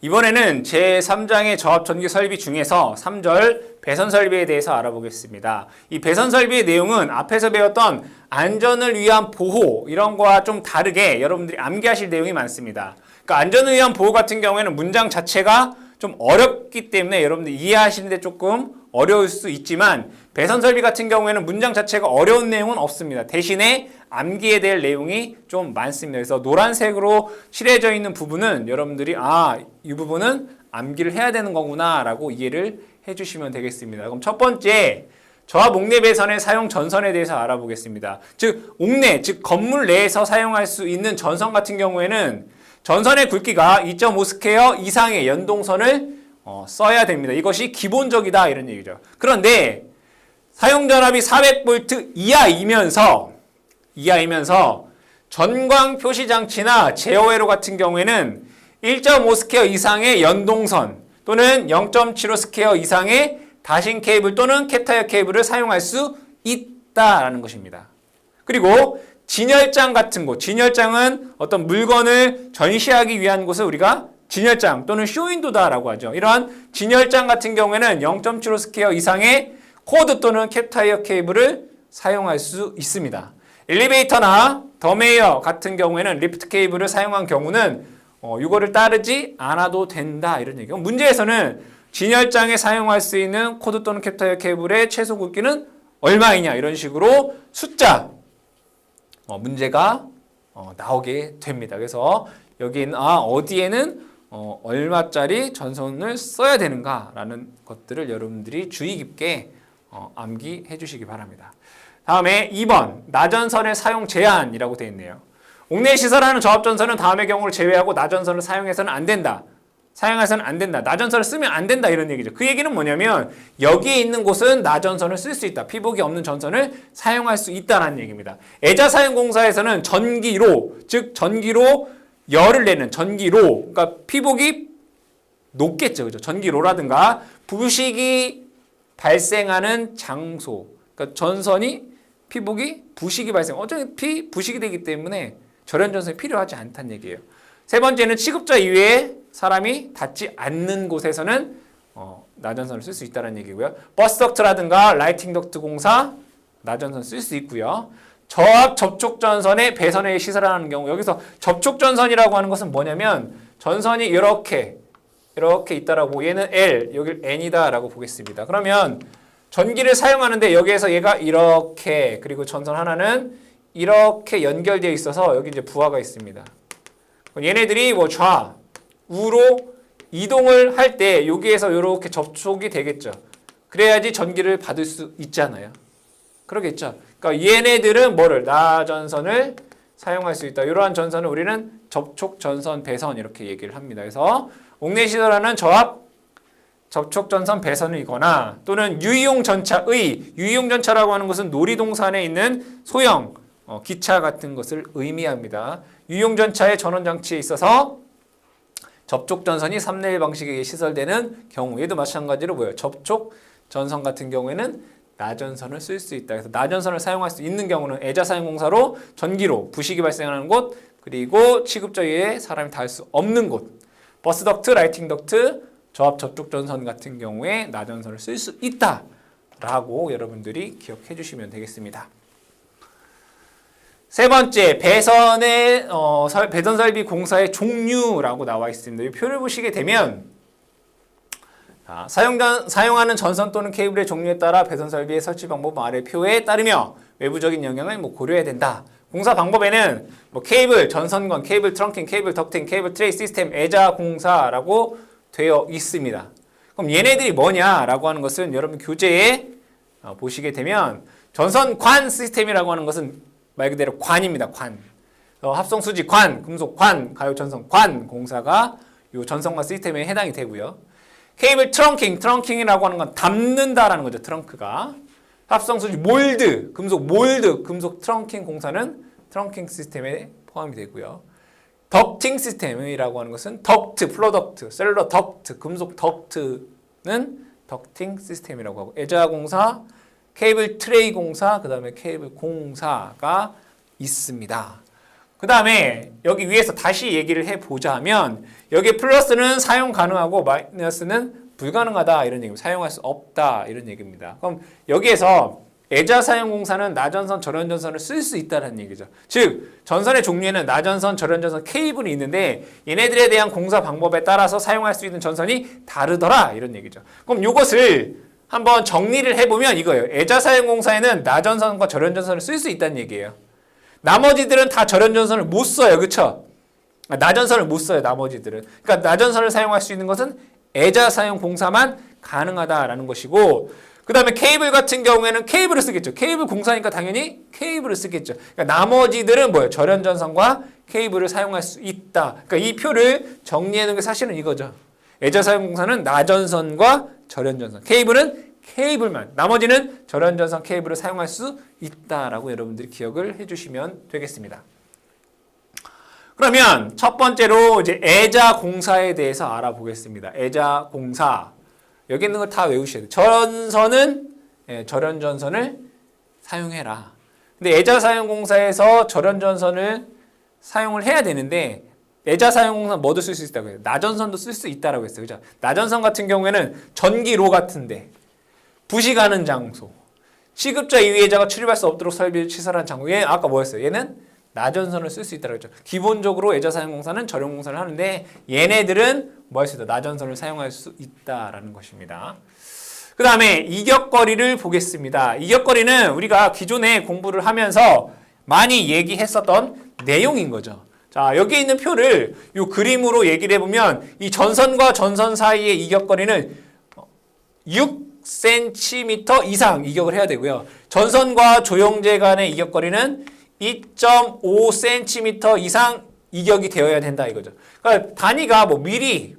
이번에는 제3장의 저압전기 설비 중에서 3절 배선 설비에 대해서 알아보겠습니다. 이 배선 설비의 내용은 앞에서 배웠던 안전을 위한 보호 이런 거와 좀 다르게 여러분들이 암기하실 내용이 많습니다. 그러니까 안전을 위한 보호 같은 경우에는 문장 자체가 좀 어렵기 때문에 여러분들 이해하시는데 조금 어려울 수 있지만 배선 설비 같은 경우에는 문장 자체가 어려운 내용은 없습니다. 대신에 암기해야 될 내용이 좀 많습니다. 그래서 노란색으로 칠해져 있는 부분은 여러분들이 이 부분은 암기를 해야 되는 거구나 라고 이해를 해주시면 되겠습니다. 그럼 첫 번째 저압 옥내 배선의 사용 전선에 대해서 알아보겠습니다. 즉 옥내, 즉 건물 내에서 사용할 수 있는 전선 같은 경우에는 전선의 굵기가 2.5 스퀘어 이상의 연동선을 써야 됩니다. 이것이 기본적이다 이런 얘기죠. 그런데 사용전압이 400V 이하이면서 전광 표시 장치나 제어회로 같은 경우에는 1.5 스퀘어 이상의 연동선 또는 0.75 스퀘어 이상의 다신 케이블 또는 캣타이어 케이블을 사용할 수 있다라는 것입니다. 그리고 진열장 같은 곳, 진열장은 어떤 물건을 전시하기 위한 곳을 우리가 진열장 또는 쇼윈도다라고 하죠. 이러한 진열장 같은 경우에는 0.75 스퀘어 이상의 코드 또는 캡타이어 케이블을 사용할 수 있습니다. 엘리베이터나 더메이어 같은 경우에는 리프트 케이블을 사용한 경우는 이거를 따르지 않아도 된다 이런 얘기고, 문제에서는 진열장에 사용할 수 있는 코드 또는 캡타이어 케이블의 최소 굵기는 얼마이냐 이런 식으로 숫자 문제가 나오게 됩니다. 그래서 여기는 어디에는 얼마짜리 전선을 써야 되는가라는 것들을 여러분들이 주의 깊게 암기해 주시기 바랍니다. 다음에 2번 나전선의 사용 제한이라고 되어 있네요. 옥내 시설하는 저압전선은 다음의 경우를 제외하고 나전선을 사용해서는 안 된다. 나전선을 쓰면 안 된다 이런 얘기죠. 그 얘기는 뭐냐면 여기에 있는 곳은 나전선을 쓸 수 있다. 피복이 없는 전선을 사용할 수 있다는 얘기입니다. 애자사용공사에서는 전기로, 즉 전기로 열을 내는 전기로, 그러니까 피복이 높겠죠. 그죠? 전기로라든가 부식이 발생하는 장소, 그러니까 전선이 피복이 부식이 어차피 부식이 되기 때문에 절연 전선이 필요하지 않다는 얘기예요. 세 번째는 취급자 이외에 사람이 닿지 않는 곳에서는 나전선을 쓸 수 있다는 얘기고요. 버스 덕트라든가 라이팅 덕트 공사 나전선 쓸 수 있고요. 저압 접촉 전선의 배선에 시설하는 경우, 여기서 접촉 전선이라고 하는 것은 뭐냐면 전선이 이렇게 있다라고, 얘는 L, 여기 N이다라고 보겠습니다. 그러면 전기를 사용하는데 여기에서 얘가 이렇게, 그리고 전선 하나는 이렇게 연결되어 있어서 여기 이제 부하가 있습니다. 얘네들이 좌우로 이동을 할 때 여기에서 이렇게 접촉이 되겠죠. 그래야지 전기를 받을 수 있잖아요. 그러겠죠. 그러니까 얘네들은 나전선을 사용할 수 있다. 이러한 전선을 우리는 접촉 전선 배선 이렇게 얘기를 합니다. 그래서 옥내 시설하는 저압 접촉 전선 배선이거나 또는 유이용 전차라고 하는 것은 놀이동산에 있는 소형 기차 같은 것을 의미합니다. 유이용 전차의 전원 장치에 있어서 접촉 전선이 3대 1 방식에 시설되는 경우, 얘도 마찬가지로 접촉 전선 같은 경우에는 나전선을 쓸 수 있다. 그래서 나전선을 사용할 수 있는 경우는 애자사용공사로 전기로 부식이 발생하는 곳, 그리고 취급자 이외에 사람이 닿을 수 없는 곳, 버스 덕트, 라이팅 덕트, 저압 접촉 전선 같은 경우에 나전선을 쓸 수 있다라고 여러분들이 기억해 주시면 되겠습니다. 세 번째, 배선 설비 공사의 종류라고 나와 있습니다. 이 표를 보시게 되면 사용하는 전선 또는 케이블의 종류에 따라 배선 설비의 설치 방법 아래 표에 따르며 외부적인 영향을 고려해야 된다. 공사 방법에는 케이블, 전선건, 케이블 트렁킹, 케이블 덕팅, 케이블 트레이 시스템, 애자 공사라고 되어 있습니다. 그럼 얘네들이 뭐냐라고 하는 것은 여러분 교재에 보시게 되면 전선관 시스템이라고 하는 것은 말 그대로 관입니다. 관. 합성수지 관, 금속 관, 가요 전선 관 공사가 이 전선관 시스템에 해당이 되고요. 케이블 트렁킹이라고 하는 건 담는다라는 거죠. 트렁크가. 합성수지 몰드, 금속 트렁킹 공사는 트렁킹 시스템에 포함이 되고요. 덕팅 시스템이라고 하는 것은 덕트, 플로덕트, 셀룰러 덕트, 금속 덕트는 덕팅 시스템이라고 하고, 애자 공사, 케이블 트레이 공사, 그 다음에 케이블 공사가 있습니다. 그 다음에 여기 위에서 다시 얘기를 해보자면 여기 플러스는 사용 가능하고 마이너스는 불가능하다 이런 얘기입니다. 사용할 수 없다 이런 얘기입니다. 그럼 여기에서 애자 사용 공사는 나전선, 절연전선을 쓸 수 있다는 얘기죠. 즉 전선의 종류에는 나전선, 절연전선, 케이블이 있는데 얘네들에 대한 공사 방법에 따라서 사용할 수 있는 전선이 다르더라 이런 얘기죠. 그럼 이것을 한번 정리를 해보면 이거예요. 애자 사용 공사에는 나전선과 절연전선을 쓸 수 있다는 얘기예요. 나머지들은 다 절연전선을 못 써요. 그쵸? 나전선을 못 써요. 나머지들은. 그러니까 나전선을 사용할 수 있는 것은 애자 사용 공사만 가능하다라는 것이고 그 다음에 케이블 같은 경우에는 케이블을 쓰겠죠. 케이블 공사니까 당연히 케이블을 쓰겠죠. 그러니까 나머지들은 뭐예요? 절연전선과 케이블을 사용할 수 있다. 그러니까 이 표를 정리해 놓은 게 사실은 이거죠. 애자 사용 공사는 나전선과 절연전선, 케이블은 케이블만, 나머지는 절연전선 케이블을 사용할 수 있다라고 여러분들이 기억을 해주시면 되겠습니다. 그러면 첫 번째로 이제 애자 공사에 대해서 알아보겠습니다. 애자 공사. 여기 있는 거 다 외우셔야 돼요. 전선은 절연전선을 사용해라. 근데 애자 사용 공사에서 절연전선을 사용을 해야 되는데 애자 사용 공사는 뭐도 쓸 수 있다고 해요? 나전선도 쓸 수 있다라고 했어요. 그죠? 나전선 같은 경우에는 전기로 같은데 부식하는 장소, 시급자 이외자가 출입할 수 없도록 설비를 시설한 장소. 얘 아까 뭐였어요? 얘는 나전선을 쓸 수 있다고 했죠. 기본적으로 애자 사용 공사는 절연 공사를 하는데 얘네들은 뭐 할 수 있다? 나전선을 사용할 수 있다라는 것입니다. 그 다음에 이격거리를 보겠습니다. 이격거리는 우리가 기존에 공부를 하면서 많이 얘기했었던 내용인 거죠. 자, 여기 있는 표를 이 그림으로 얘기를 해보면 이 전선과 전선 사이의 이격거리는 6cm 이상 이격을 해야 되고요. 전선과 조영제 간의 이격거리는 2.5cm 이상 이격이 되어야 된다 이거죠. 그러니까 단위가 뭐 미리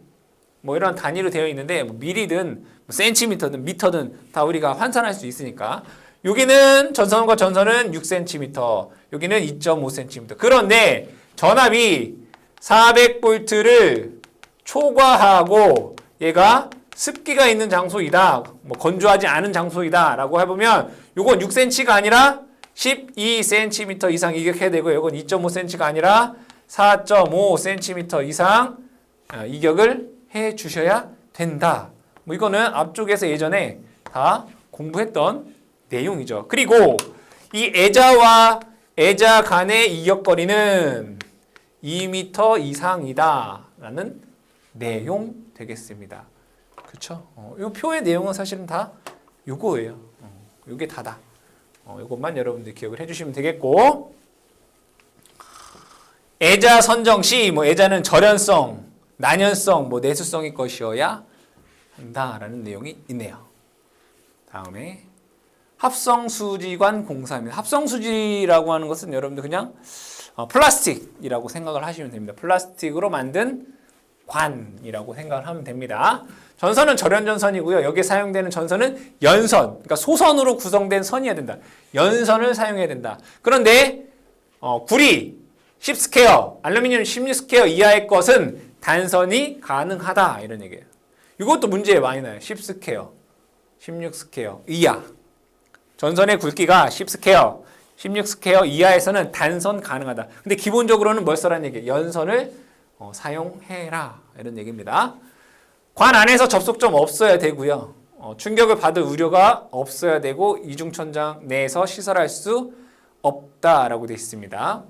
뭐 이런 단위로 되어 있는데 뭐 미리든 뭐 센티미터든 미터든 다 우리가 환산할 수 있으니까 여기는 전선과 전선은 6cm, 여기는 2.5cm. 그런데 전압이 400V를 초과하고 얘가 습기가 있는 장소이다, 뭐 건조하지 않은 장소이다 라고 해보면 요건 6cm가 아니라 12cm 이상 이격해야 되고 요건 2.5cm가 아니라 4.5cm 이상 이격을 해 주셔야 된다. 뭐 이거는 앞쪽에서 예전에 다 공부했던 내용이죠. 그리고 이 애자와 애자 간의 이격거리는 2m 이상이다 라는 내용 되겠습니다. 그쵸? 이 표의 내용은 사실은 다 요거예요. 요게 다다. 요것만 여러분들 기억을 해주시면 되겠고, 애자 선정 시 뭐 애자는 절연성, 난연성, 뭐 내수성의 것이어야 한다라는 내용이 있네요. 다음에 합성수지관 공사입니다. 합성수지라고 하는 것은 여러분들 그냥 플라스틱이라고 생각을 하시면 됩니다. 플라스틱으로 만든 관이라고 생각을 하면 됩니다. 전선은 절연전선이고요. 여기에 사용되는 전선은 연선, 그러니까 소선으로 구성된 선이어야 된다. 연선을 사용해야 된다. 그런데 구리 10스퀘어, 알루미늄 16스퀘어 이하의 것은 단선이 가능하다 이런 얘기예요. 이것도 문제에 많이 나요. 10스퀘어, 16스퀘어 이하. 전선의 굵기가 10스퀘어, 16스퀘어 이하에서는 단선 가능하다. 근데 기본적으로는 뭘 써라는 얘기예요? 연선을 사용해라 이런 얘기입니다. 관 안에서 접속점 없어야 되고요. 충격을 받을 우려가 없어야 되고 이중천장 내에서 시설할 수 없다라고 되어 있습니다.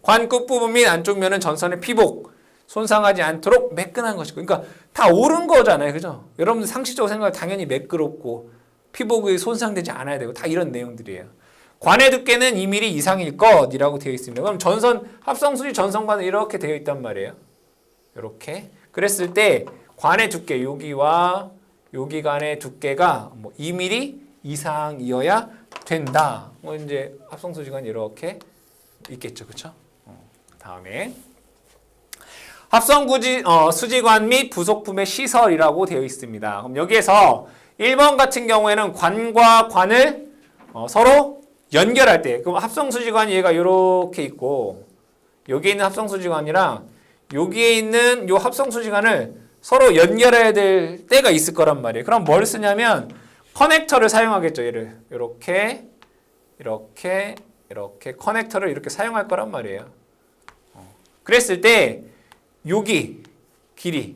관 끝부분 및 안쪽 면은 전선의 피복, 손상하지 않도록 매끈한 것이고, 그러니까 다 옳은 거잖아요. 그죠? 여러분들 상식적으로 생각하면 당연히 매끄럽고 피복이 손상되지 않아야 되고 다 이런 내용들이에요. 관의 두께는 2mm 이상일 것이라고 되어 있습니다. 그럼 전선, 합성수지 전선관은 이렇게 되어 있단 말이에요. 이렇게. 그랬을 때 관의 두께, 여기와 여기 간의 두께가 뭐 2mm 이상이어야 된다. 뭐 이제 합성수지관이 이렇게 있겠죠. 그쵸? 다음에 수지관 및 부속품의 시설이라고 되어 있습니다. 그럼 여기에서 1번 같은 경우에는 관과 관을 서로 연결할 때, 그럼 합성수지관이 얘가 이렇게 있고, 여기에 있는 합성수지관이랑 여기에 있는 요 합성수지관을 서로 연결해야 될 때가 있을 거란 말이에요. 그럼 뭘 쓰냐면 커넥터를 사용하겠죠. 얘를 이렇게 이렇게 커넥터를 이렇게 사용할 거란 말이에요. 그랬을 때 여기 길이,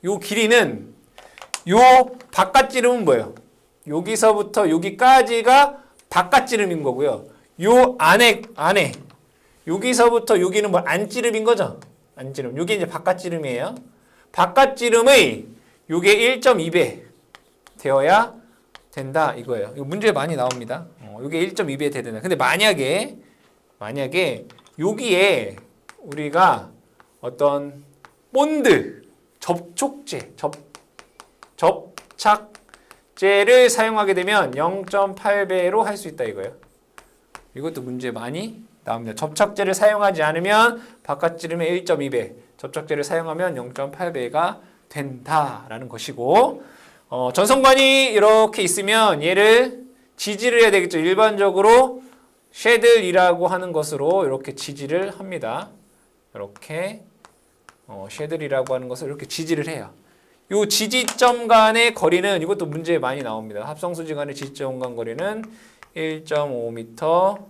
요 길이는 요 바깥지름은 뭐예요? 여기서부터 여기까지가 바깥지름인 거고요. 요 안에 여기서부터 여기는 뭐 안지름인 거죠? 안지름. 요게 이제 바깥지름이에요. 바깥지름의 요게 1.2배 되어야 된다 이거예요. 이거 문제에 많이 나옵니다. 요게 1.2배 돼야 된다. 근데 만약에 여기에 우리가 어떤 본드, 접촉제, 접착제를 사용하게 되면 0.8배로 할 수 있다 이거예요. 이것도 문제 많이 나옵니다. 접착제를 사용하지 않으면 바깥지름의 1.2배, 접착제를 사용하면 0.8배가 된다라는 것이고, 전선관이 이렇게 있으면 얘를 지지를 해야 되겠죠. 일반적으로 쉐들이라고 하는 것으로 이렇게 지지를 합니다. 이렇게 쉐들이라고 하는 것을 이렇게 지지를 해요. 이 지지점 간의 거리는 이것도 문제에 많이 나옵니다. 합성수지 간의 지지점 간 거리는 1.5m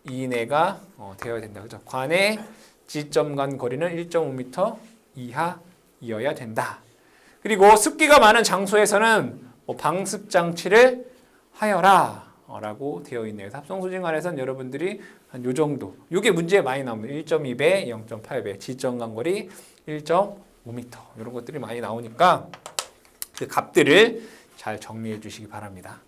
이내가 되어야 된다. 그죠? 관의 지지점 간 거리는 1.5m 이하이어야 된다. 그리고 습기가 많은 장소에서는 방습 장치를 하여라 라고 되어 있네요. 합성수지 간에서는 여러분들이 한 요 정도. 요게 문제에 많이 나옵니다. 1.2배, 0.8배, 지지점 간 거리 1.5m. 이런 것들이 많이 나오니까 그 값들을 잘 정리해 주시기 바랍니다.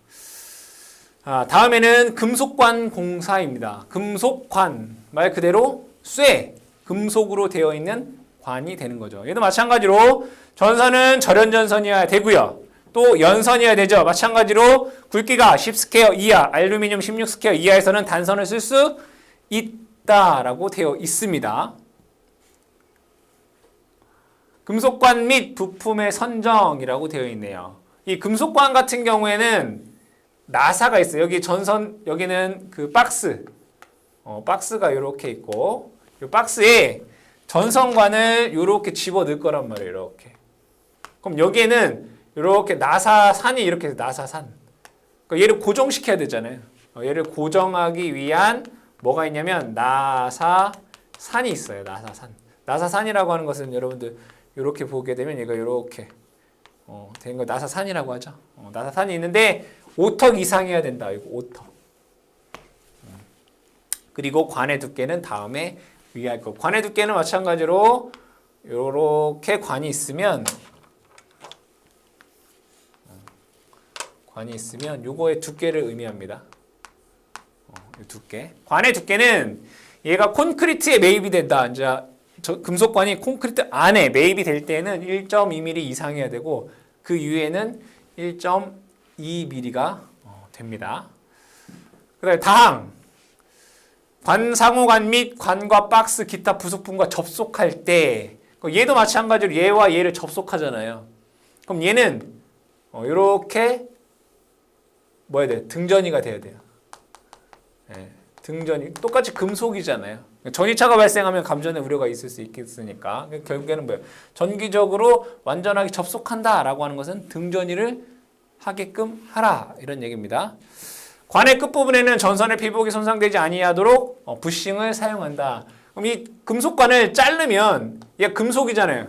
다음에는 금속관 공사입니다. 금속관, 말 그대로 쇠, 금속으로 되어 있는 관이 되는 거죠. 얘도 마찬가지로 전선은 절연전선이어야 되고요. 또 연선이어야 되죠. 마찬가지로 굵기가 10스퀘어 이하, 알루미늄 16스퀘어 이하에서는 단선을 쓸 수 있다라고 되어 있습니다. 금속관 및 부품의 선정이라고 되어 있네요. 이 금속관 같은 경우에는 나사가 있어요. 여기 전선, 여기는 그 박스, 박스가 이렇게 있고, 이 박스에 전선관을 이렇게 집어 넣을 거란 말이에요. 이렇게. 그럼 여기에는 이렇게 나사산이 이렇게 해서 나사산. 그러니까 얘를 고정시켜야 되잖아요. 얘를 고정하기 위한 뭐가 있냐면 나사산이 있어요. 나사산. 나사산이라고 하는 것은 여러분들 이렇게 보게 되면 얘가 이렇게 된 거 나사산이라고 하죠. 나사산이 있는데 5턱 이상이어야 된다. 이거 5턱. 그리고 관의 두께는 다음에 위할 거. 관의 두께는 마찬가지로 이렇게 관이 있으면 요거의 두께를 의미합니다. 이 두께. 관의 두께는 얘가 콘크리트에 매입이 된다. 이제 금속관이 콘크리트 안에 매입이 될 때는 1.2mm 이상이어야 되고 그 이후에는 1.2mm가 됩니다. 그다음에 다항. 관 상호관 및 관과 박스 기타 부속품과 접속할 때 얘도 마찬가지로 얘와 얘를 접속하잖아요. 그럼 얘는 이렇게 뭐야 돼? 등전이가 돼야 돼요. 네, 등전이 똑같이 금속이잖아요. 전이차가 발생하면 감전의 우려가 있을 수 있겠으니까 결국에는 뭐예요? 전기적으로 완전하게 접속한다라고 하는 것은 등전이를 하게끔 하라 이런 얘기입니다. 관의 끝부분에는 전선의 피복이 손상되지 아니하도록 부싱을 사용한다. 그럼 이 금속관을 자르면 얘 금속이잖아요.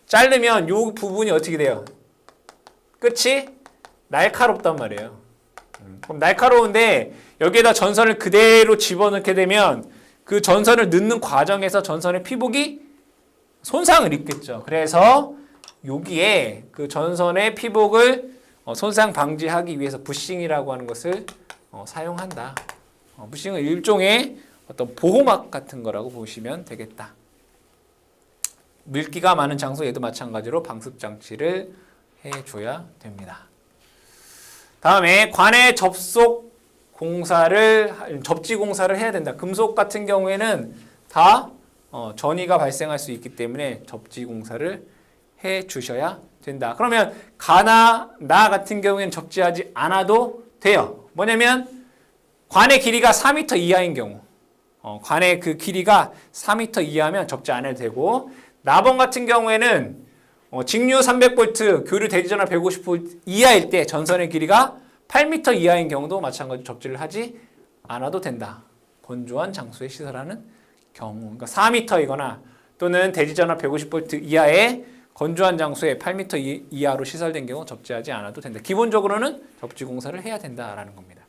자르면 이 부분이 어떻게 돼요? 끝이 날카롭단 말이에요. 그럼 날카로운데 여기에다 전선을 그대로 집어넣게 되면 그 전선을 넣는 과정에서 전선의 피복이 손상을 입겠죠. 그래서 여기에 그 전선의 피복을 손상 방지하기 위해서 부싱이라고 하는 것을 사용한다. 부싱은 일종의 어떤 보호막 같은 거라고 보시면 되겠다. 물기가 많은 장소에도 마찬가지로 방습 장치를 해줘야 됩니다. 다음에 관의 접속 공사를 접지 공사를 해야 된다. 금속 같은 경우에는 다 전이가 발생할 수 있기 때문에 접지 공사를 해 주셔야 된다. 그러면 가나 나 같은 경우에는 접지하지 않아도 돼요. 뭐냐면 관의 길이가 4m 이하인 경우, 관의 그 길이가 4m 이하면 접지 안 해도 되고, 나번 같은 경우에는 직류 300V, 교류 대지전압 150V 이하일 때 전선의 길이가 8m 이하인 경우도 마찬가지로 접지를 하지 않아도 된다. 건조한 장소에 시설하는 경우. 그러니까 4m이거나 또는 대지전압 150V 이하의 건조한 장소에 8m 이하로 시설된 경우 접지하지 않아도 된다. 기본적으로는 접지 공사를 해야 된다라는 겁니다.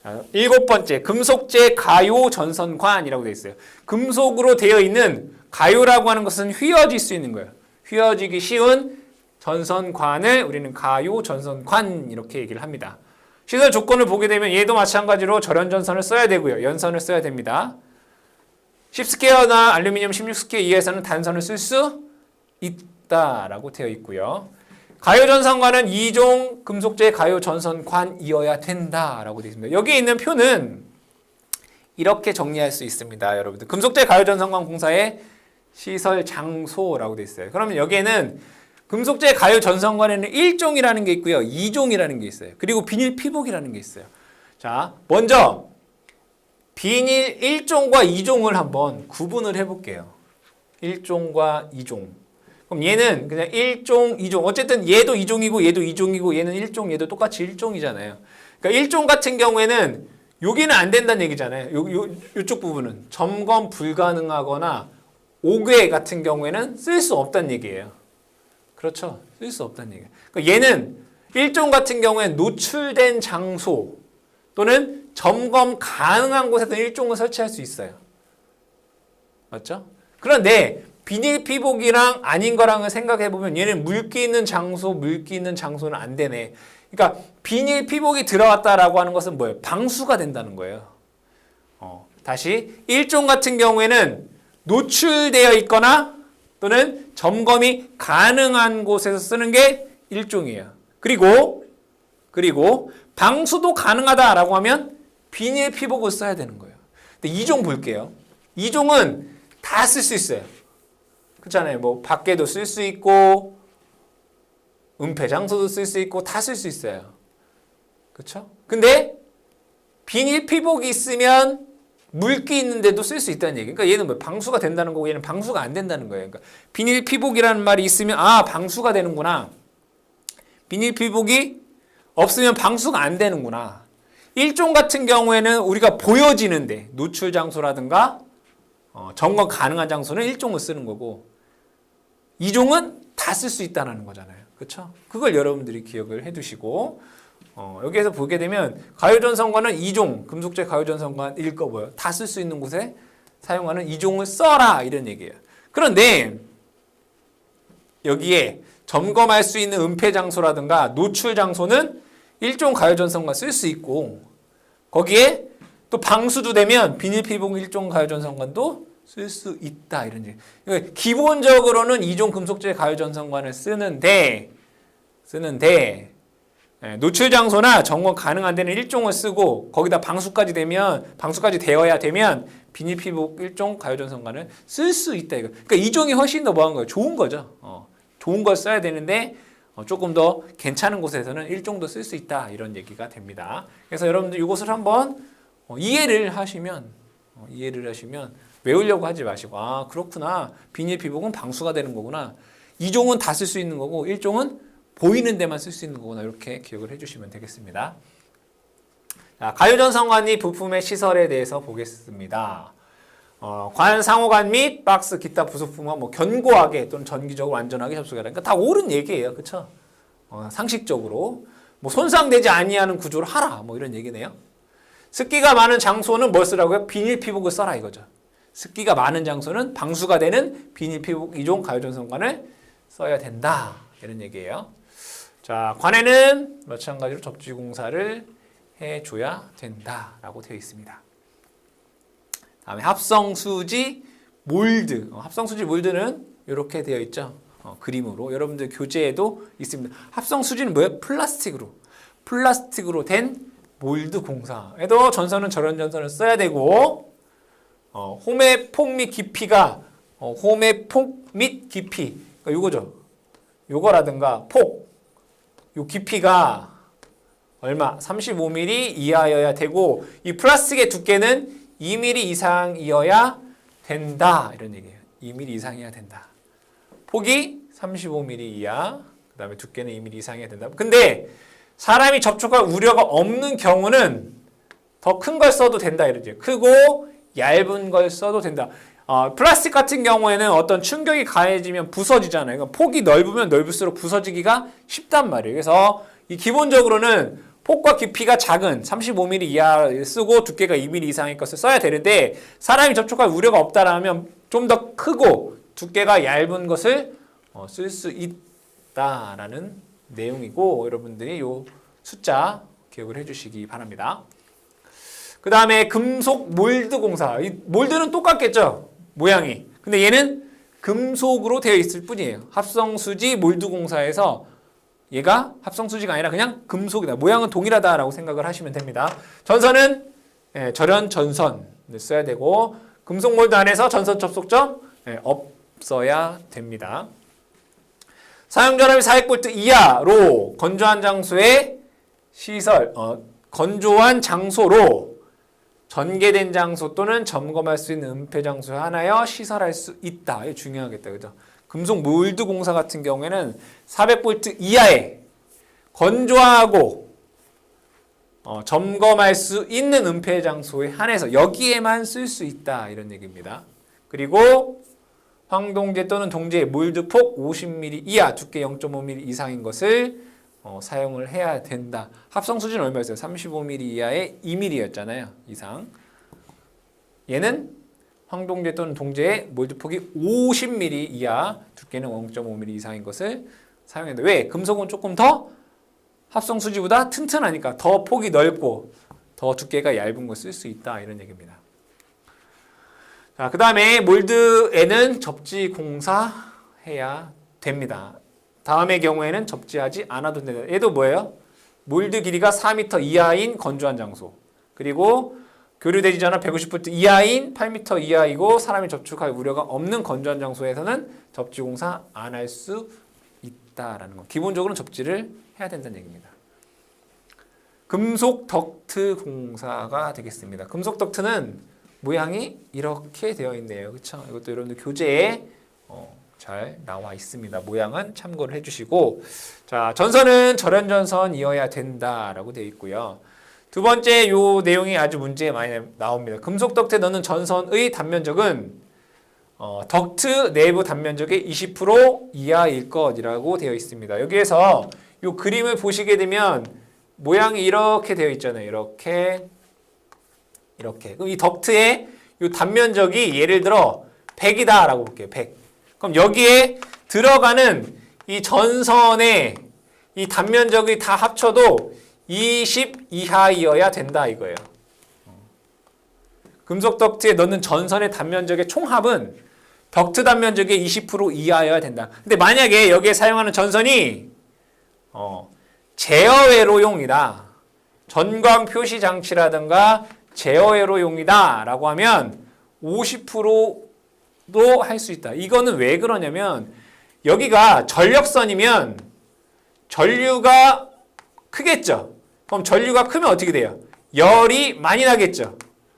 자, 7번째, 금속재 가요 전선관이라고 되어 있어요. 금속으로 되어 있는 가요라고 하는 것은 휘어질 수 있는 거예요. 휘어지기 쉬운 전선관을 우리는 가요 전선관 이렇게 얘기를 합니다. 시설 조건을 보게 되면 얘도 마찬가지로 절연전선을 써야 되고요. 연선을 써야 됩니다. 10스퀘어나 알루미늄 16스퀘어 이하에서는 단선을 쓸 수 있다라고 되어 있고요. 가요전선관은 2종 금속재 가요전선관이어야 된다라고 되어 있습니다. 여기에 있는 표는 이렇게 정리할 수 있습니다. 여러분들 금속재 가요전선관 공사의 시설 장소라고 되어 있어요. 그러면 여기에는 금속재 가요전선관에는 1종이라는 게 있고요. 2종이라는 게 있어요. 그리고 비닐 피복이라는 게 있어요. 자, 먼저 비닐 1종과 2종을 한번 구분을 해볼게요. 1종과 2종. 그럼 얘는 그냥 1종, 2종. 어쨌든 얘도 2종이고 얘도 2종이고 얘는 1종, 얘도 똑같이 1종이잖아요. 그러니까 1종 같은 경우에는 여기는 안 된다는 얘기잖아요. 요쪽 부분은 점검 불가능하거나 5개 같은 경우에는 쓸 수 없다는 얘기예요. 그렇죠. 쓸 수 없다는 얘기예요. 그러니까 얘는 1종 같은 경우에는 노출된 장소 또는 점검 가능한 곳에서 1종을 설치할 수 있어요. 맞죠? 그런데 비닐 피복이랑 아닌 거랑을 생각해보면 얘는 물기 있는 장소, 물기 있는 장소는 안 되네. 그러니까 비닐 피복이 들어갔다라고 하는 것은 뭐예요? 방수가 된다는 거예요. 다시 1종 같은 경우에는 노출되어 있거나 또는 점검이 가능한 곳에서 쓰는 게 1종이에요. 그리고 방수도 가능하다라고 하면 비닐 피복을 써야 되는 거예요. 근데 2종 볼게요. 2종은 다 쓸 수 있어요. 그렇잖아요. 뭐 밖에도 쓸 수 있고 은폐 장소도 쓸 수 있고 다 쓸 수 있어요. 그렇죠? 근데 비닐 피복이 있으면 물기 있는데도 쓸 수 있다는 얘기. 그러니까 얘는 뭐 방수가 된다는 거고 얘는 방수가 안 된다는 거예요. 그러니까 비닐 피복이라는 말이 있으면 방수가 되는구나. 비닐 피복이 없으면 방수가 안 되는구나. 1종 같은 경우에는 우리가 보여지는데 노출 장소라든가 점검 가능한 장소는 1종을 쓰는 거고 2종은 다 쓸 수 있다는 거잖아요. 그렇죠? 그걸 여러분들이 기억을 해두시고 여기에서 보게 되면 가요전선관은 2종 금속재 가요전선관 읽어봐요. 다 쓸 수 있는 곳에 사용하는 2종을 써라 이런 얘기예요. 그런데 여기에 점검할 수 있는 은폐 장소라든가 노출 장소는 1종 가요전선관 쓸 수 있고 거기에 또 방수도 되면 비닐 피복 1종 가요전선관도 쓸 수 있다 이런 얘기. 그러니까 기본적으로는 2종 금속재 가요전선관을 쓰는데 노출 장소나 점검 가능한 데는 1종을 쓰고 거기다 방수까지 되어야 되면 비닐 피복 1종 가요전선관을 쓸 수 있다 이거. 그러니까 2종이 훨씬 더 뭐한 거예요? 좋은 거죠. 좋은 걸 써야 되는데 조금 더 괜찮은 곳에서는 1종도 쓸 수 있다 이런 얘기가 됩니다. 그래서 여러분들 이것을 한번 이해를 하시면 외우려고 하지 마시고 그렇구나. 비닐 피복은 방수가 되는 거구나. 2종은 다 쓸 수 있는 거고 1종은 보이는 데만 쓸 수 있는 거구나. 이렇게 기억을 해주시면 되겠습니다. 자, 가요전선관이 부품의 시설에 대해서 보겠습니다. 관, 상호관 및 박스, 기타 부속품과 견고하게 또는 전기적으로 안전하게 접속해라. 그러니까 다 옳은 얘기예요. 그렇죠? 상식적으로 손상되지 아니하는 구조를 하라. 이런 얘기네요. 습기가 많은 장소는 뭘 쓰라고요? 비닐 피복을 써라 이거죠. 습기가 많은 장소는 방수가 되는 비닐 피복 2종 가요전선관을 써야 된다. 이런 얘기예요. 자, 관에는 마찬가지로 접지 공사를 해줘야 된다라고 되어 있습니다. 다음에 합성수지 몰드. 합성수지 몰드는 이렇게 되어 있죠. 그림으로. 여러분들 교재에도 있습니다. 합성수지는 뭐예요? 플라스틱으로 된 몰드 공사에도 전선은 절연전선을 써야 되고 홈의 폭 및 깊이가 홈의 폭 및 깊이 그러니까 요거죠. 요거라든가 요 깊이가 얼마? 35mm 이하여야 되고 이 플라스틱의 두께는 2mm 이상이어야 된다. 이런 얘기예요. 2mm 이상이어야 된다. 폭이 35mm 이하, 그 다음에 두께는 2mm 이상이어야 된다. 근데 사람이 접촉할 우려가 없는 경우는 더 큰 걸 써도 된다 이러죠. 크고 얇은 걸 써도 된다. 플라스틱 같은 경우에는 어떤 충격이 가해지면 부서지잖아요. 그러니까 폭이 넓으면 넓을수록 부서지기가 쉽단 말이에요. 그래서 이 기본적으로는 폭과 깊이가 작은 35mm 이하 쓰고 두께가 2mm 이상의 것을 써야 되는데 사람이 접촉할 우려가 없다라면 좀 더 크고 두께가 얇은 것을 쓸 수 있다라는 내용이고 여러분들이 이 숫자 기억을 해주시기 바랍니다. 그 다음에 금속 몰드 공사. 이 몰드는 똑같겠죠? 모양이. 근데 얘는 금속으로 되어 있을 뿐이에요. 합성수지 몰드 공사에서 얘가 합성수지가 아니라 그냥 금속이다. 모양은 동일하다라고 생각을 하시면 됩니다. 전선은 절연 전선을 써야 되고 금속 몰드 안에서 전선 접속점 없어야 됩니다. 사용전압이 400V 이하로 건조한 장소에 시설, 건조한 장소로 전개된 장소 또는 점검할 수 있는 은폐 장소에 하나여 시설할 수 있다. 이게 중요하겠다. 그죠? 금속 몰드 공사 같은 경우에는 400V 이하에 건조하고 점검할 수 있는 은폐 장소에 한해서 여기에만 쓸 수 있다. 이런 얘기입니다. 그리고 황동제 또는 동제의 몰드폭 50mm 이하, 두께 0.5mm 이상인 것을 사용을 해야 된다. 합성수지는 얼마였어요? 35mm 이하의 2mm였잖아요. 이상. 얘는 황동제 또는 동제의 몰드폭이 50mm 이하, 두께는 0.5mm 이상인 것을 사용해야 돼. 왜? 금속은 조금 더 합성수지보다 튼튼하니까 더 폭이 넓고 더 두께가 얇은 걸 쓸 수 있다. 이런 얘기입니다. 자, 그 다음에 몰드에는 접지 공사해야 됩니다. 다음의 경우에는 접지하지 않아도 된다. 얘도 뭐예요? 몰드 길이가 4m 이하인 건조한 장소. 그리고 교류되지 전압 150V 이하인 8m 이하이고 사람이 접촉할 우려가 없는 건조한 장소에서는 접지 공사 안 할 수 있다라는 거. 기본적으로 접지를 해야 된다는 얘기입니다. 금속 덕트 공사가 되겠습니다. 금속 덕트는 모양이 이렇게 되어 있네요. 그렇죠? 이것도 여러분들 교재에 잘 나와 있습니다. 모양은 참고를 해주시고, 자, 전선은 절연전선이어야 된다라고 되어 있고요. 두 번째 요 내용이 아주 문제에 많이 나옵니다. 금속 덕트에 넣는 전선의 단면적은 덕트 내부 단면적의 20% 이하일 것이라고 되어 있습니다. 여기에서 요 그림을 보시게 되면 모양이 이렇게 되어 있잖아요. 이렇게. 그럼 이 덕트의 요 단면적이 예를 들어 100이다라고 볼게요. 100. 그럼 여기에 들어가는 이 전선의 이 단면적이 다 합쳐도 20 이하이어야 된다 이거예요. 금속 덕트에 넣는 전선의 단면적의 총합은 덕트 단면적의 20% 이하여야 된다. 근데 만약에 여기에 사용하는 전선이 제어회로용이다. 전광 표시 장치라든가 제어회로용이다 라고 하면 50%도 할 수 있다. 이거는 왜 그러냐면 여기가 전력선이면 전류가 크겠죠. 그럼 전류가 크면 어떻게 돼요? 열이 많이 나겠죠.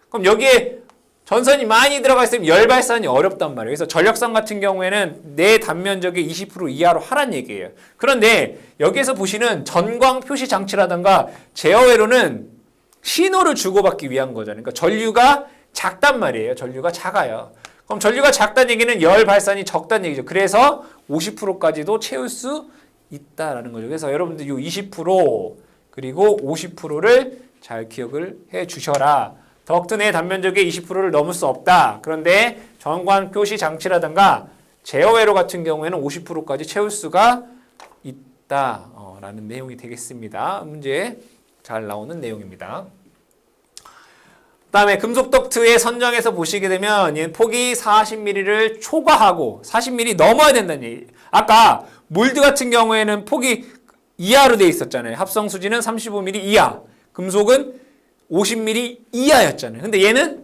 그럼 여기에 전선이 많이 들어가 있으면 열 발산이 어렵단 말이에요. 그래서 전력선 같은 경우에는 내 단면적의 20% 이하로 하란 얘기예요. 그런데 여기에서 보시는 전광 표시 장치라든가 제어회로는 신호를 주고받기 위한 거잖아요. 그러니까 전류가 작단 말이에요. 전류가 작아요. 그럼 전류가 작다는 얘기는 열 발산이 적다는 얘기죠. 그래서 50%까지도 채울 수 있다라는 거죠. 그래서 여러분들 이 20% 그리고 50%를 잘 기억을 해 주셔라. 덕트 내 단면적의 20%를 넘을 수 없다. 그런데 전광 표시 장치라든가 제어회로 같은 경우에는 50%까지 채울 수가 있다. 라는 내용이 되겠습니다. 문제에 잘 나오는 내용입니다. 그 다음에 금속 덕트의 선정에서 보시게 되면 얘는 폭이 40mm를 초과하고 40mm 넘어야 된다는 얘기. 아까 몰드 같은 경우에는 폭이 이하로 되어 있었잖아요. 합성수지는 35mm 이하, 금속은 50mm 이하였잖아요. 근데 얘는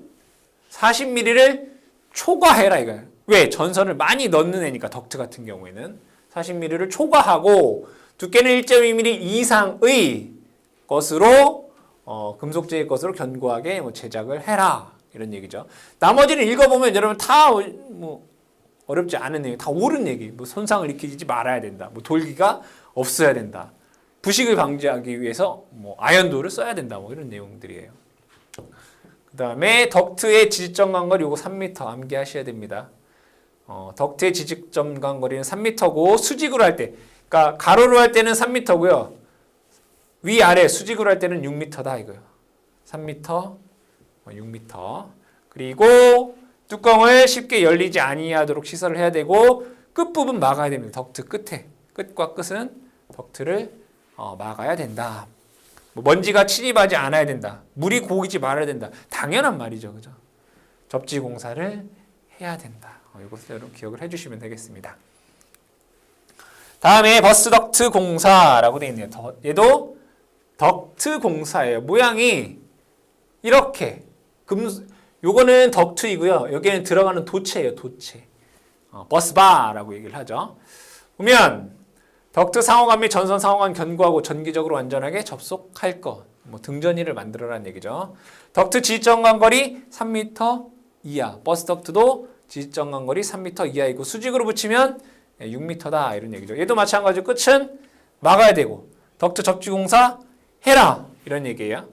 40mm를 초과해라 이거예요. 왜? 전선을 많이 넣는 애니까 덕트 같은 경우에는 40mm를 초과하고 두께는 1.2mm 이상의 것으로 금속재의 것으로 견고하게 제작을 해라 이런 얘기죠. 나머지는 읽어보면 여러분 다 어렵지 않은 얘기, 다 옳은 얘기. 손상을 일으키지 말아야 된다. 돌기가 없어야 된다. 부식을 방지하기 위해서 뭐 아연도를 써야 된다. 뭐 이런 내용들이에요. 그 다음에 덕트의 지지점 간거리 요거 3m 암기하셔야 됩니다. 덕트의 지지점 간거리는 3m고 수직으로 할 때, 그러니까 가로로 할 때는 3m고요. 위아래 수직으로 할 때는 6m다 이거요. 3m, 6m. 그리고 뚜껑을 쉽게 열리지 아니하도록 시설을 해야 되고 끝부분 막아야 됩니다. 덕트 끝에. 끝과 끝은 덕트를 막아야 된다. 뭐 먼지가 침입하지 않아야 된다. 물이 고이지 말아야 된다. 당연한 말이죠. 그죠? 접지 공사를 해야 된다. 이것을 여러분 기억을 해주시면 되겠습니다. 다음에 버스 덕트 공사라고 되어 있네요. 얘도 덕트 공사예요. 모양이 이렇게 요거는 덕트이고요. 여기에는 들어가는 도체예요. 도체. 버스바라고 얘기를 하죠. 보면 덕트 상호간 및 전선 상호간 견고하고 전기적으로 안전하게 접속할 것. 뭐 등전이를 만들어라는 얘기죠. 덕트 지지점 간거리 3m 이하. 버스 덕트도 지지점 간거리 3m 이하이고 수직으로 붙이면 6m다 이런 얘기죠. 얘도 마찬가지로 끝은 막아야 되고 덕트 접지 공사 해라 이런 얘기예요.